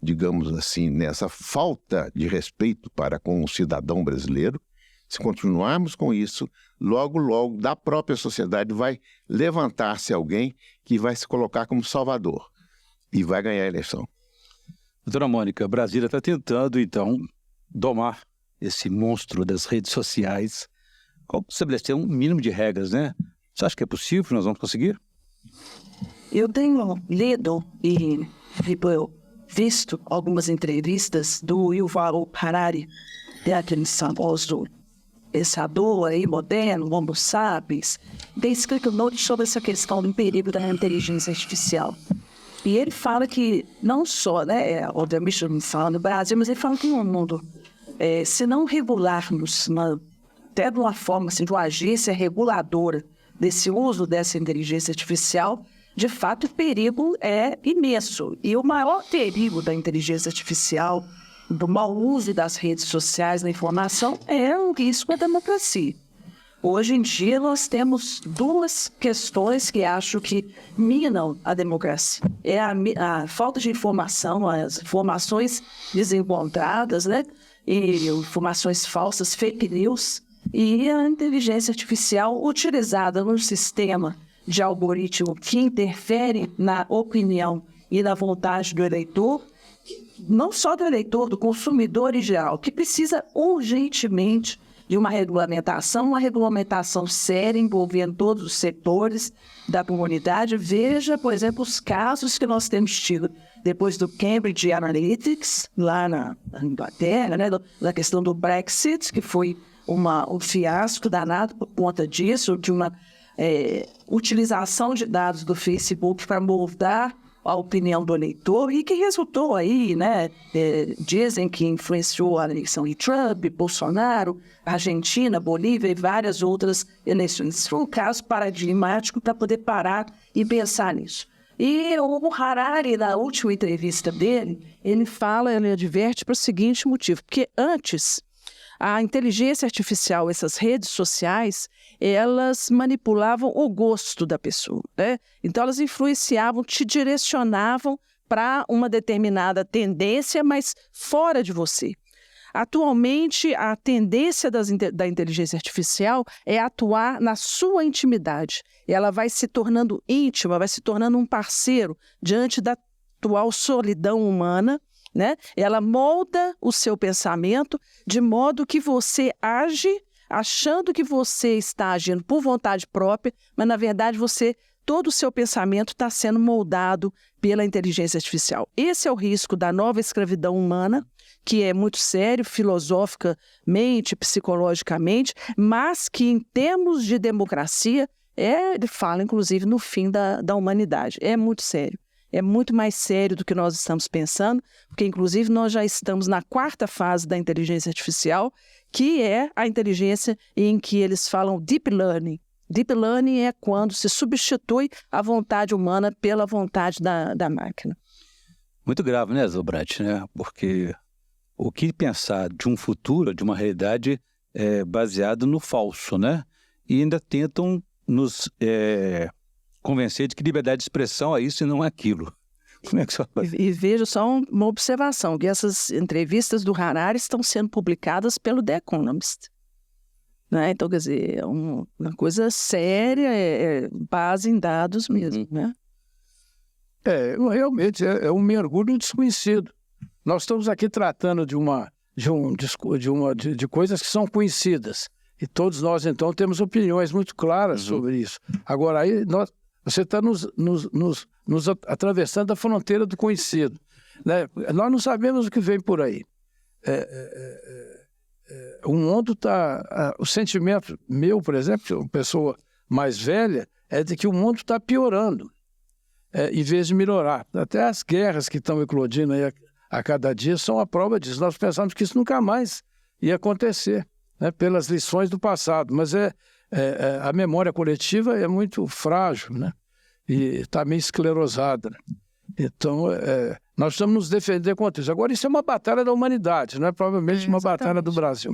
digamos assim, nessa falta de respeito para com o cidadão brasileiro. Se continuarmos com isso, logo, logo, da própria sociedade vai levantar-se alguém que vai se colocar como salvador e vai ganhar a eleição. Doutora Mônica, Brasília está tentando, então, domar esse monstro das redes sociais. Estabelecer um mínimo de regras, né? Você acha que é possível? Nós vamos conseguir? Eu tenho lido e visto algumas entrevistas do Yuval Harari, aquele famoso pensador aí, moderno, Homo sapiens, tem escrito notes sobre essa questão do perigo da inteligência artificial. E ele fala que não só, né, obviamente não fala no Brasil, mas ele fala que no mundo, se não regularmos até de uma forma, assim, de uma agência reguladora desse uso dessa inteligência artificial, de fato o perigo é imenso. E o maior perigo da inteligência artificial do mau uso das redes sociais na informação é um risco à democracia. Hoje em dia nós temos duas questões que acho que minam a democracia. É a falta de informação, as informações desencontradas, né? E informações falsas, fake news, e a inteligência artificial utilizada no sistema de algoritmo que interfere na opinião e na vontade do eleitor, não só do eleitor, do consumidor em geral, que precisa urgentemente de uma regulamentação séria envolvendo todos os setores da comunidade. Veja, por exemplo, os casos que nós temos tido depois do Cambridge Analytics, lá na Inglaterra, né, da questão do Brexit, que foi um fiasco danado por conta disso, de uma utilização de dados do Facebook para moldar a opinião do eleitor, e que resultou aí, né? Dizem que influenciou a eleição de Trump, Bolsonaro, Argentina, Bolívia e várias outras eleições. Isso foi um caso paradigmático para poder parar e pensar nisso. E o Harari, na última entrevista dele, ele adverte para o seguinte motivo, porque antes a inteligência artificial, essas redes sociais, elas manipulavam o gosto da pessoa, né? Então elas influenciavam, te direcionavam para uma determinada tendência, mas fora de você. Atualmente, a tendência da inteligência artificial é atuar na sua intimidade. Ela vai se tornando íntima, vai se tornando um parceiro diante da atual solidão humana, né? Ela molda o seu pensamento de modo que você age achando que você está agindo por vontade própria, mas na verdade todo o seu pensamento está sendo moldado pela inteligência artificial. Esse é o risco da nova escravidão humana, que é muito sério, filosoficamente, psicologicamente, mas que em termos de democracia, ele fala inclusive no fim da humanidade. É muito sério. É muito mais sério do que nós estamos pensando, porque inclusive nós já estamos na 4ª fase da inteligência artificial, que é a inteligência em que eles falam deep learning. Deep learning é quando se substitui a vontade humana pela vontade da máquina. Muito grave, né, Zobrate, né? Porque o que pensar de um futuro, de uma realidade baseado no falso, né? E ainda tentam nos convencer de que liberdade de expressão é isso e não é aquilo. Como é que isso vai? E vejo só uma observação, que essas entrevistas do Harari estão sendo publicadas pelo The Economist. Né? Então, quer dizer, é uma coisa séria, base em dados mesmo, né? Realmente é um mergulho desconhecido. Nós estamos aqui tratando de coisas que são conhecidas. E todos nós, então, temos opiniões muito claras sobre isso. Agora, aí você está nos atravessando a fronteira do conhecido. Né? Nós não sabemos o que vem por aí. O mundo está... O sentimento meu, por exemplo, uma pessoa mais velha, é de que o mundo está piorando, em vez de melhorar. Até as guerras que estão eclodindo aí a cada dia são a prova disso. Nós pensamos que isso nunca mais ia acontecer, né, pelas lições do passado. Mas a memória coletiva é muito frágil, né? E está meio esclerosada. Né? Então, nós precisamos nos defender contra isso. Agora, isso é uma batalha da humanidade, não é provavelmente uma batalha do Brasil.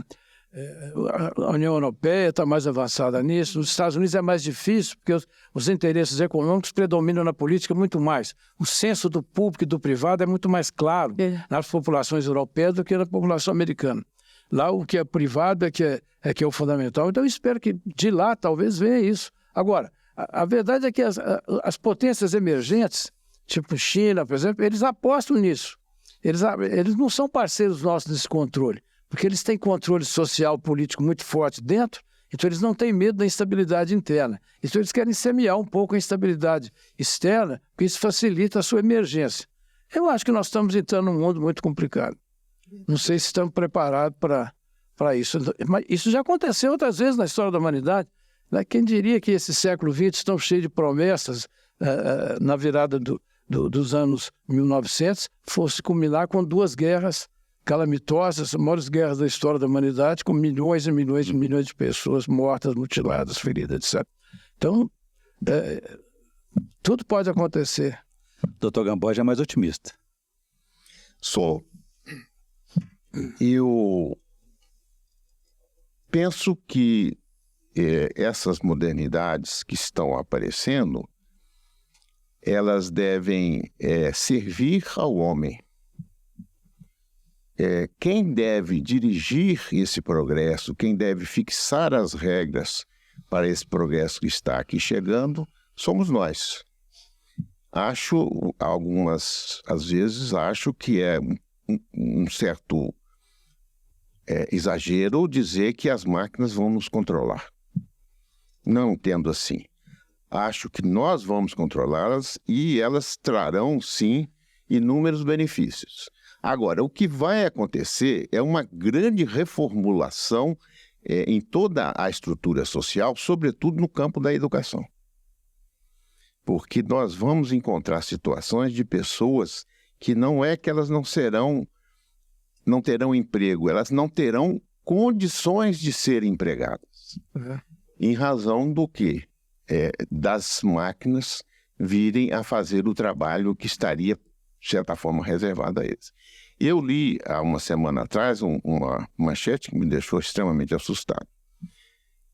A União Europeia está mais avançada nisso. Nos Estados Unidos é mais difícil, porque os interesses econômicos predominam na política muito mais. O senso do público e do privado é muito mais claro nas populações europeias do que na população americana. Lá o que é privado é que é o fundamental. Então eu espero que de lá talvez venha isso. Agora, a verdade é que as potências emergentes, tipo China, por exemplo, eles apostam nisso. Eles não são parceiros nossos nesse controle, porque eles têm controle social, político muito forte dentro, então eles não têm medo da instabilidade interna. Então eles querem semear um pouco a instabilidade externa, porque isso facilita a sua emergência. Eu acho que nós estamos entrando num mundo muito complicado. Não sei se estamos preparados para isso. Mas isso já aconteceu outras vezes na história da humanidade. Né? Quem diria que esse século XX estão cheio de promessas na virada dos anos 1900 fosse culminar com 2 guerras calamitosas, as maiores guerras da história da humanidade, com milhões e milhões e milhões de pessoas mortas, mutiladas, feridas, etc. Então, tudo pode acontecer. Dr. Gamboja é mais otimista. Sou. Eu penso que essas modernidades que estão aparecendo, elas devem servir ao homem. Quem deve dirigir esse progresso, quem deve fixar as regras para esse progresso que está aqui chegando, somos nós. Às vezes acho que é um certo exagero dizer que as máquinas vão nos controlar. Não entendo assim. Acho que nós vamos controlá-las e elas trarão, sim, inúmeros benefícios. Agora, o que vai acontecer é uma grande reformulação em toda a estrutura social, sobretudo no campo da educação. Porque nós vamos encontrar situações de pessoas que não é que elas não terão emprego, elas não terão condições de serem empregadas. Em razão do quê? Das máquinas virem a fazer o trabalho que estaria, de certa forma, reservado a eles. Eu li, há uma semana atrás, uma manchete que me deixou extremamente assustado.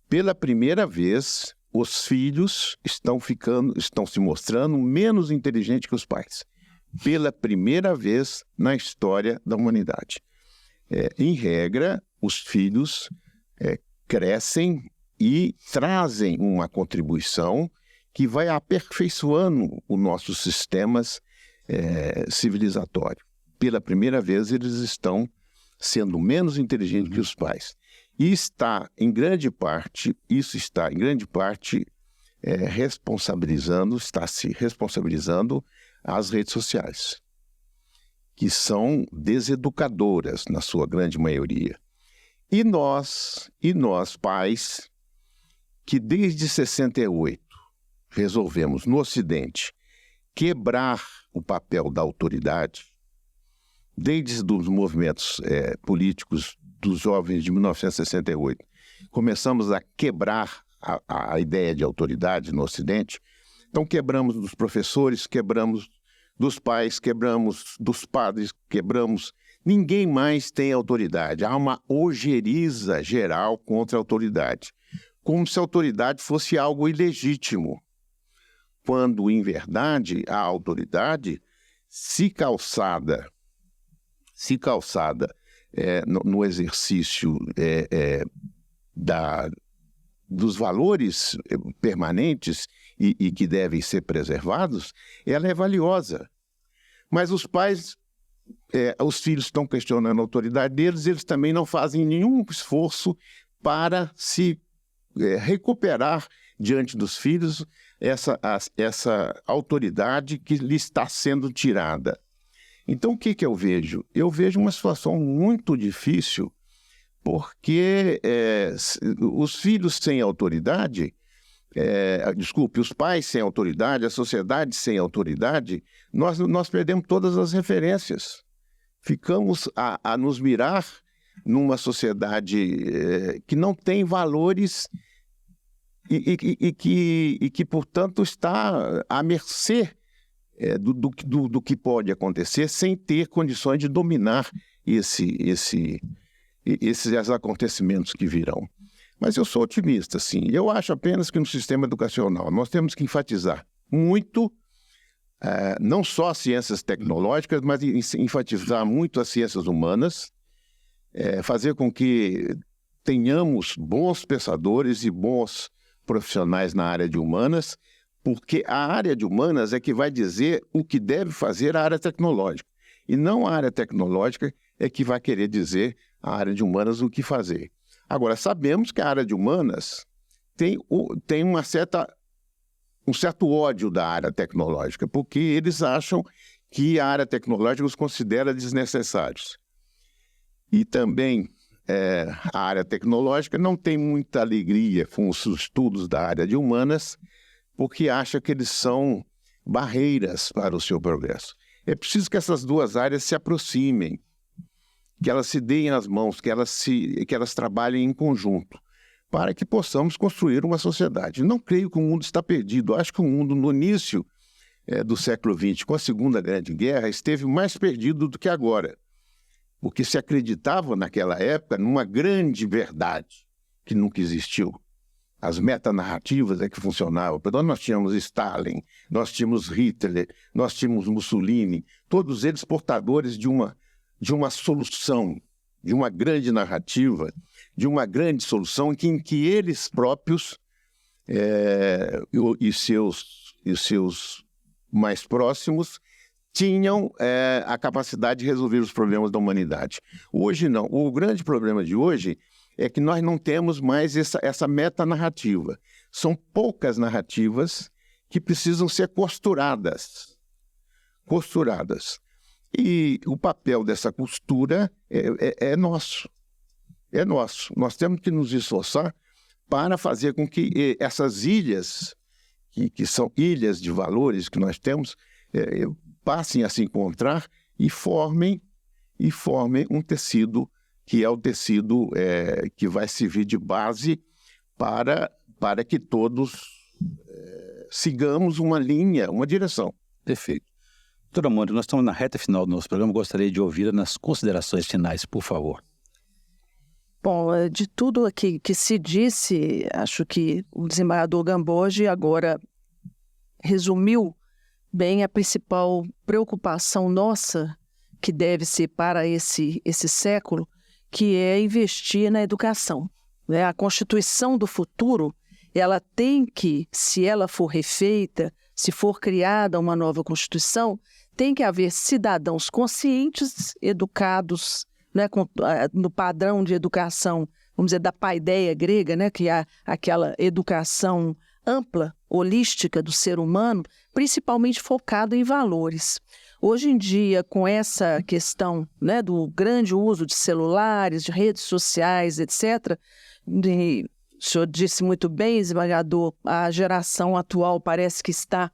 Pela primeira vez, os filhos estão se mostrando menos inteligentes que os pais. Pela primeira vez na história da humanidade. Em regra, os filhos crescem e trazem uma contribuição que vai aperfeiçoando os nossos sistemas civilizatórios. Pela primeira vez, eles estão sendo menos inteligentes que os pais. E isso está, em grande parte, está se responsabilizando as redes sociais, que são deseducadoras, na sua grande maioria. E nós, pais, que desde 68 resolvemos, no Ocidente, quebrar o papel da autoridade, desde os movimentos políticos dos jovens de 1968, começamos a quebrar a ideia de autoridade no Ocidente. Então quebramos dos professores, quebramos dos pais, quebramos dos padres, quebramos. Ninguém mais tem autoridade. Há uma ojeriza geral contra a autoridade, como se a autoridade fosse algo ilegítimo, quando, em verdade, a autoridade, se calçada no exercício dos valores permanentes e que devem ser preservados, ela é valiosa. Mas os pais, os filhos estão questionando a autoridade deles, eles também não fazem nenhum esforço para se recuperar diante dos filhos essa autoridade que lhe está sendo tirada. Então, o que eu vejo? Eu vejo uma situação muito difícil, porque os filhos sem autoridade, os pais sem autoridade, a sociedade sem autoridade, nós perdemos todas as referências. Ficamos a nos mirar numa sociedade que não tem valores e que, portanto, está à mercê do que pode acontecer sem ter condições de dominar esses acontecimentos que virão. Mas eu sou otimista, sim. Eu acho apenas que no sistema educacional nós temos que enfatizar muito, não só as ciências tecnológicas, mas enfatizar muito as ciências humanas, fazer com que tenhamos bons pensadores e bons profissionais na área de humanas, porque a área de humanas é que vai dizer o que deve fazer a área tecnológica. E não a área tecnológica é que vai querer dizer a área de humanas o que fazer. Agora, sabemos que a área de humanas tem um certo ódio da área tecnológica, porque eles acham que a área tecnológica os considera desnecessários. E também a área tecnológica não tem muita alegria com os estudos da área de humanas, porque acha que eles são barreiras para o seu progresso. É preciso que essas duas áreas se aproximem, que elas se deem as mãos, que elas trabalhem em conjunto, para que possamos construir uma sociedade. Não creio que o mundo está perdido. Acho que o mundo, no início do século XX, com a Segunda Grande Guerra, esteve mais perdido do que agora. porque se acreditava naquela época numa grande verdade que nunca existiu. As metanarrativas é que funcionavam. Então, nós tínhamos Stalin, nós tínhamos Hitler, nós tínhamos Mussolini, todos eles portadores de uma solução, de uma grande narrativa, de uma grande solução em que eles próprios e seus mais próximos tinham a capacidade de resolver os problemas da humanidade. Hoje não. O grande problema de hoje é que nós não temos mais essa metanarrativa. São poucas narrativas que precisam ser costuradas. E o papel dessa costura é nosso. É nosso. Nós temos que nos esforçar para fazer com que essas ilhas, que são ilhas de valores que nós temos, passem a se encontrar e formem um tecido que é o tecido que vai servir de base para que todos sigamos uma linha, uma direção. Perfeito. Doutora Mônica, nós estamos na reta final do nosso programa. Gostaria de ouvi-la nas considerações finais, por favor. Bom, de tudo aqui que se disse, acho que o desembargador Gamboge agora resumiu bem a principal preocupação nossa, que deve ser para esse século, que é investir na educação. Né? A Constituição do futuro, ela tem que, se ela for refeita, se for criada uma nova Constituição, tem que haver cidadãos conscientes, educados, né, no padrão de educação, vamos dizer, da paideia grega, né, que é aquela educação ampla, holística do ser humano, principalmente focado em valores. Hoje em dia, com essa questão, né, do grande uso de celulares, de redes sociais, etc., o senhor disse muito bem, desembargador, a geração atual parece que está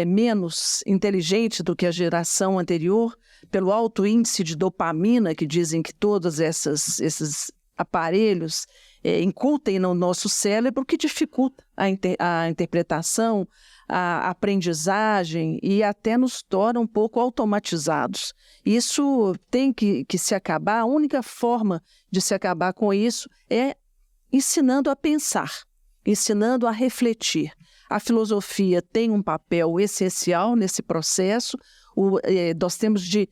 menos inteligente do que a geração anterior, pelo alto índice de dopamina que dizem que todos esses aparelhos incutem no nosso cérebro, que dificulta a interpretação, a aprendizagem e até nos torna um pouco automatizados. Isso tem que se acabar. A única forma de se acabar com isso é ensinando a pensar, ensinando a refletir. A filosofia tem um papel essencial nesse processo. Nós temos de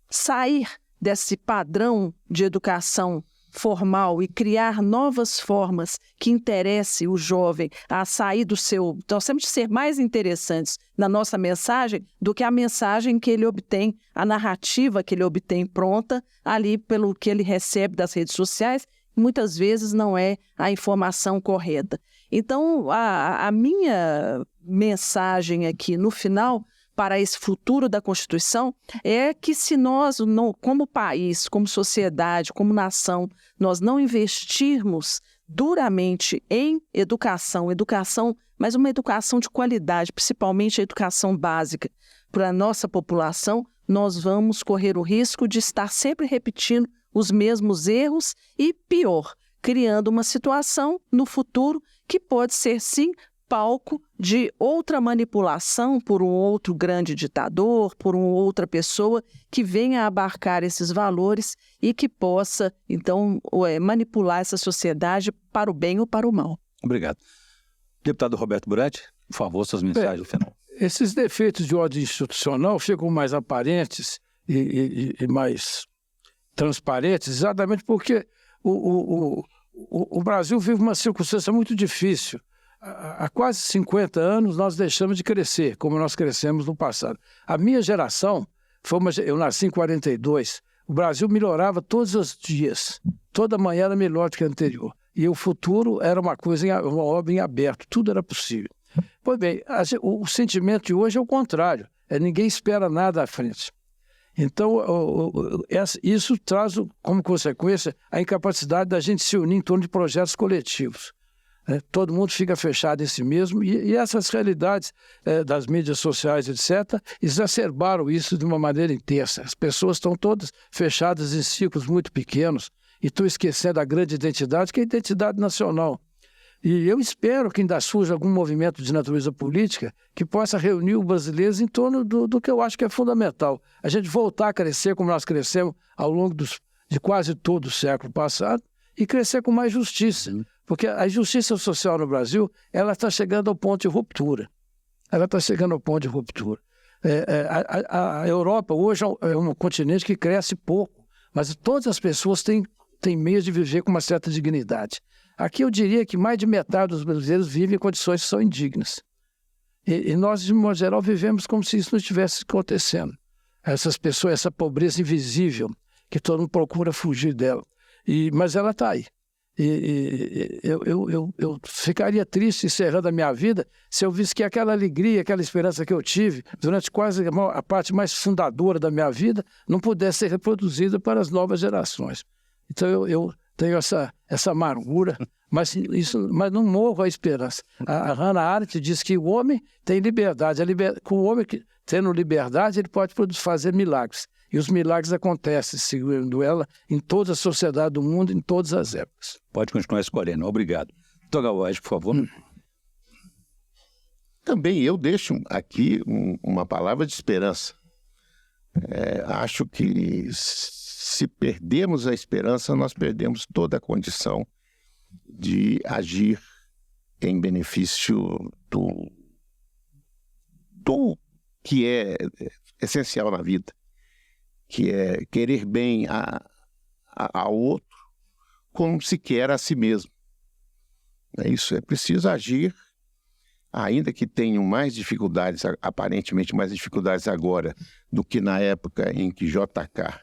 sair desse padrão de educação formal e criar novas formas que interessem o jovem a sair do seu... Nós temos de ser mais interessantes na nossa mensagem do que a mensagem que ele obtém, a narrativa que ele obtém pronta ali pelo que ele recebe das redes sociais, muitas vezes não é a informação correta. Então, a minha mensagem aqui no final para esse futuro da Constituição é que se nós, como país, como sociedade, como nação, nós não investirmos duramente em educação, mas uma educação de qualidade, principalmente a educação básica para a nossa população, nós vamos correr o risco de estar sempre repetindo os mesmos erros e, pior, criando uma situação no futuro que pode ser, sim, palco de outra manipulação por um outro grande ditador, por uma outra pessoa que venha a abarcar esses valores e que possa, então, manipular essa sociedade para o bem ou para o mal. Obrigado. Deputado Roberto Buratti, por favor, suas mensagens no final. Esses defeitos de ordem institucional ficam mais aparentes e mais transparentes, exatamente porque o Brasil vive uma circunstância muito difícil. Há quase 50 anos nós deixamos de crescer, como nós crescemos no passado. A minha geração, eu nasci em 42, o Brasil melhorava todos os dias. Toda manhã era melhor do que a anterior. E o futuro era uma obra em aberto, tudo era possível. Pois bem, o sentimento de hoje é o contrário, ninguém espera nada à frente. Então, isso traz como consequência a incapacidade da gente se unir em torno de projetos coletivos. Todo mundo fica fechado em si mesmo e essas realidades das mídias sociais, etc., exacerbaram isso de uma maneira intensa. As pessoas estão todas fechadas em ciclos muito pequenos e estão esquecendo a grande identidade, que é a identidade nacional. E eu espero que ainda surja algum movimento de natureza política que possa reunir os brasileiros em torno do que eu acho que é fundamental. A gente voltar a crescer como nós crescemos ao longo de quase todo o século passado e crescer com mais justiça. Porque a injustiça social no Brasil, ela está chegando ao ponto de ruptura. A Europa hoje é um continente que cresce pouco, mas todas as pessoas têm meios de viver com uma certa dignidade. Aqui eu diria que mais de metade dos brasileiros vivem em condições que são indignas. E nós, de modo geral, vivemos como se isso não estivesse acontecendo. Essas pessoas, essa pobreza invisível, que todo mundo procura fugir dela. Mas ela está aí. Eu ficaria triste encerrando a minha vida se eu visse que aquela alegria, aquela esperança que eu tive durante quase a parte mais fundadora da minha vida não pudesse ser reproduzida para as novas gerações. Então eu tenho essa amargura, mas não morro a esperança. A Hannah Arendt diz que o homem tem liberdade. O homem tendo liberdade, ele pode fazer milagres. E os milagres acontecem, segundo ela, em toda a sociedade do mundo, em todas as épocas. Pode continuar escolhendo. Obrigado. Togawashi, por favor. Também eu deixo aqui uma palavra de esperança. Acho que se perdermos a esperança, nós perdemos toda a condição de agir em benefício do que é essencial na vida, que é querer bem ao outro como se quer a si mesmo. É isso, é preciso agir, ainda que tenham mais dificuldades, aparentemente mais dificuldades agora do que na época em que JK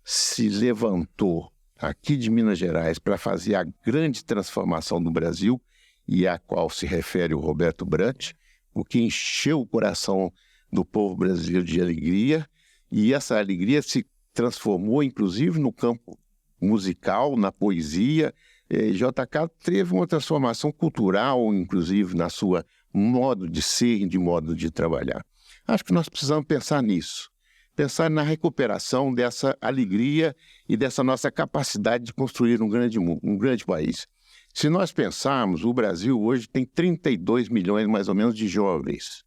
se levantou aqui de Minas Gerais para fazer a grande transformação do Brasil, e a qual se refere o Roberto Brant, o que encheu o coração do povo brasileiro de alegria, e essa alegria se transformou, inclusive, no campo musical, na poesia. JK teve uma transformação cultural, inclusive, na sua modo de ser e de modo de trabalhar. Acho que nós precisamos pensar nisso, pensar na recuperação dessa alegria e dessa nossa capacidade de construir um grande país. Se nós pensarmos, o Brasil hoje tem 32 milhões, mais ou menos, de jovens.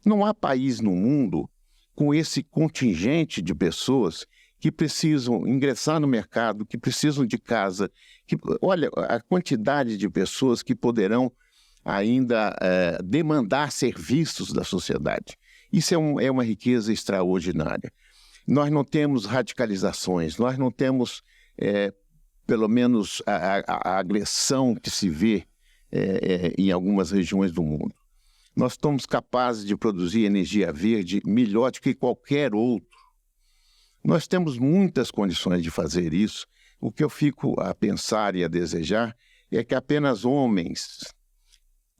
Não há país no mundo com esse contingente de pessoas que precisam ingressar no mercado, que precisam de casa. Olha, a quantidade de pessoas que poderão ainda demandar serviços da sociedade. Isso é uma riqueza extraordinária. Nós não temos radicalizações, nós não temos, pelo menos, a agressão que se vê em algumas regiões do mundo. Nós estamos capazes de produzir energia verde melhor do que qualquer outro. Nós temos muitas condições de fazer isso. O que eu fico a pensar e a desejar é que apenas homens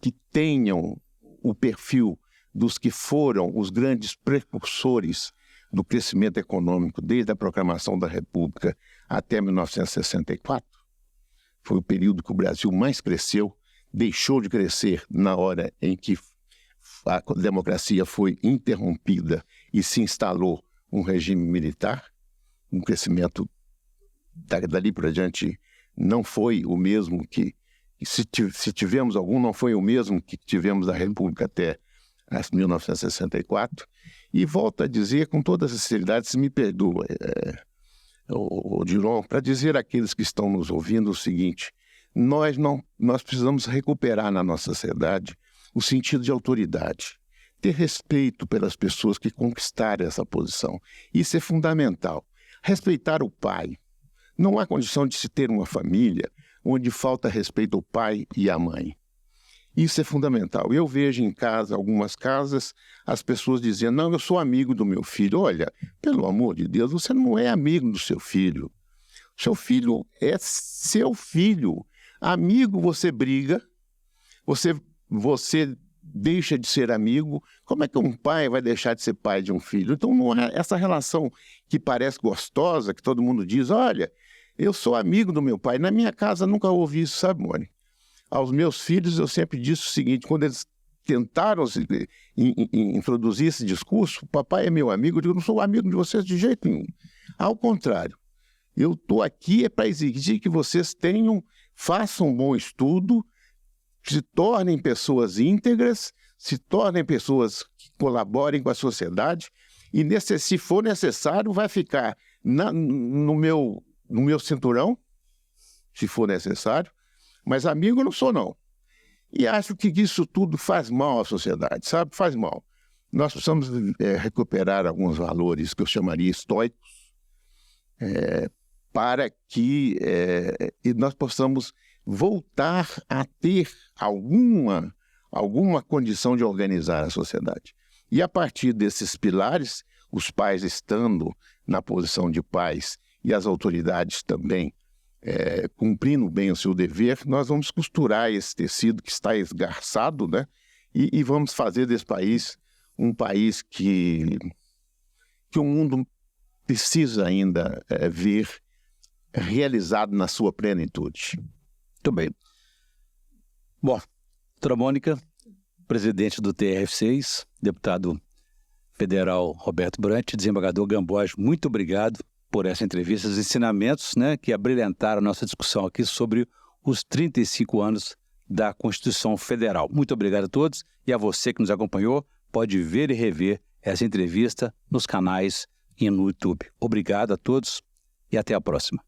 que tenham o perfil dos que foram os grandes precursores do crescimento econômico desde a proclamação da República até 1964, foi o período que o Brasil mais cresceu, deixou de crescer na hora em que a democracia foi interrompida e se instalou um regime militar. Um crescimento dali para diante não foi o mesmo que, se tivemos algum, não foi o mesmo que tivemos a República até 1964. E volto a dizer com toda a sinceridade, se me perdoa, Diron, para dizer àqueles que estão nos ouvindo o seguinte: nós precisamos recuperar na nossa sociedade o sentido de autoridade, ter respeito pelas pessoas que conquistaram essa posição. Isso é fundamental. Respeitar o pai. Não há condição de se ter uma família onde falta respeito ao pai e à mãe. Isso é fundamental. Eu vejo em casa, algumas casas, as pessoas dizendo: não, eu sou amigo do meu filho. Olha, pelo amor de Deus, você não é amigo do seu filho. Seu filho é seu filho. Amigo, você briga, você deixa de ser amigo. Como é que um pai vai deixar de ser pai de um filho? Então, não é essa relação que parece gostosa, que todo mundo diz: olha, eu sou amigo do meu pai. Na minha casa nunca ouvi isso, sabe, Mônica? Aos meus filhos eu sempre disse o seguinte, quando eles tentaram introduzir esse discurso: papai é meu amigo. Eu digo: não sou amigo de vocês de jeito nenhum. Ao contrário, eu estou aqui para exigir que vocês façam um bom estudo, se tornem pessoas íntegras, se tornem pessoas que colaborem com a sociedade e, se for necessário, vai ficar no meu cinturão, se for necessário, mas amigo eu não sou, não. E acho que isso tudo faz mal à sociedade, sabe? Faz mal. Nós precisamos recuperar alguns valores que eu chamaria estoicos, para que nós possamos voltar a ter alguma condição de organizar a sociedade. E a partir desses pilares, os pais estando na posição de pais e as autoridades também cumprindo bem o seu dever, nós vamos costurar esse tecido que está esgarçado, né? E vamos fazer desse país um país que o mundo precisa ainda ver realizado na sua plenitude. Muito bem. Bom, doutora Mônica, presidente do TRF6, deputado federal Roberto Brant, desembargador Gamboge, muito obrigado por essa entrevista, os ensinamentos, né, que abrilhantaram a nossa discussão aqui sobre os 35 anos da Constituição Federal. Muito obrigado a todos e a você que nos acompanhou, pode ver e rever essa entrevista nos canais e no YouTube. Obrigado a todos e até a próxima.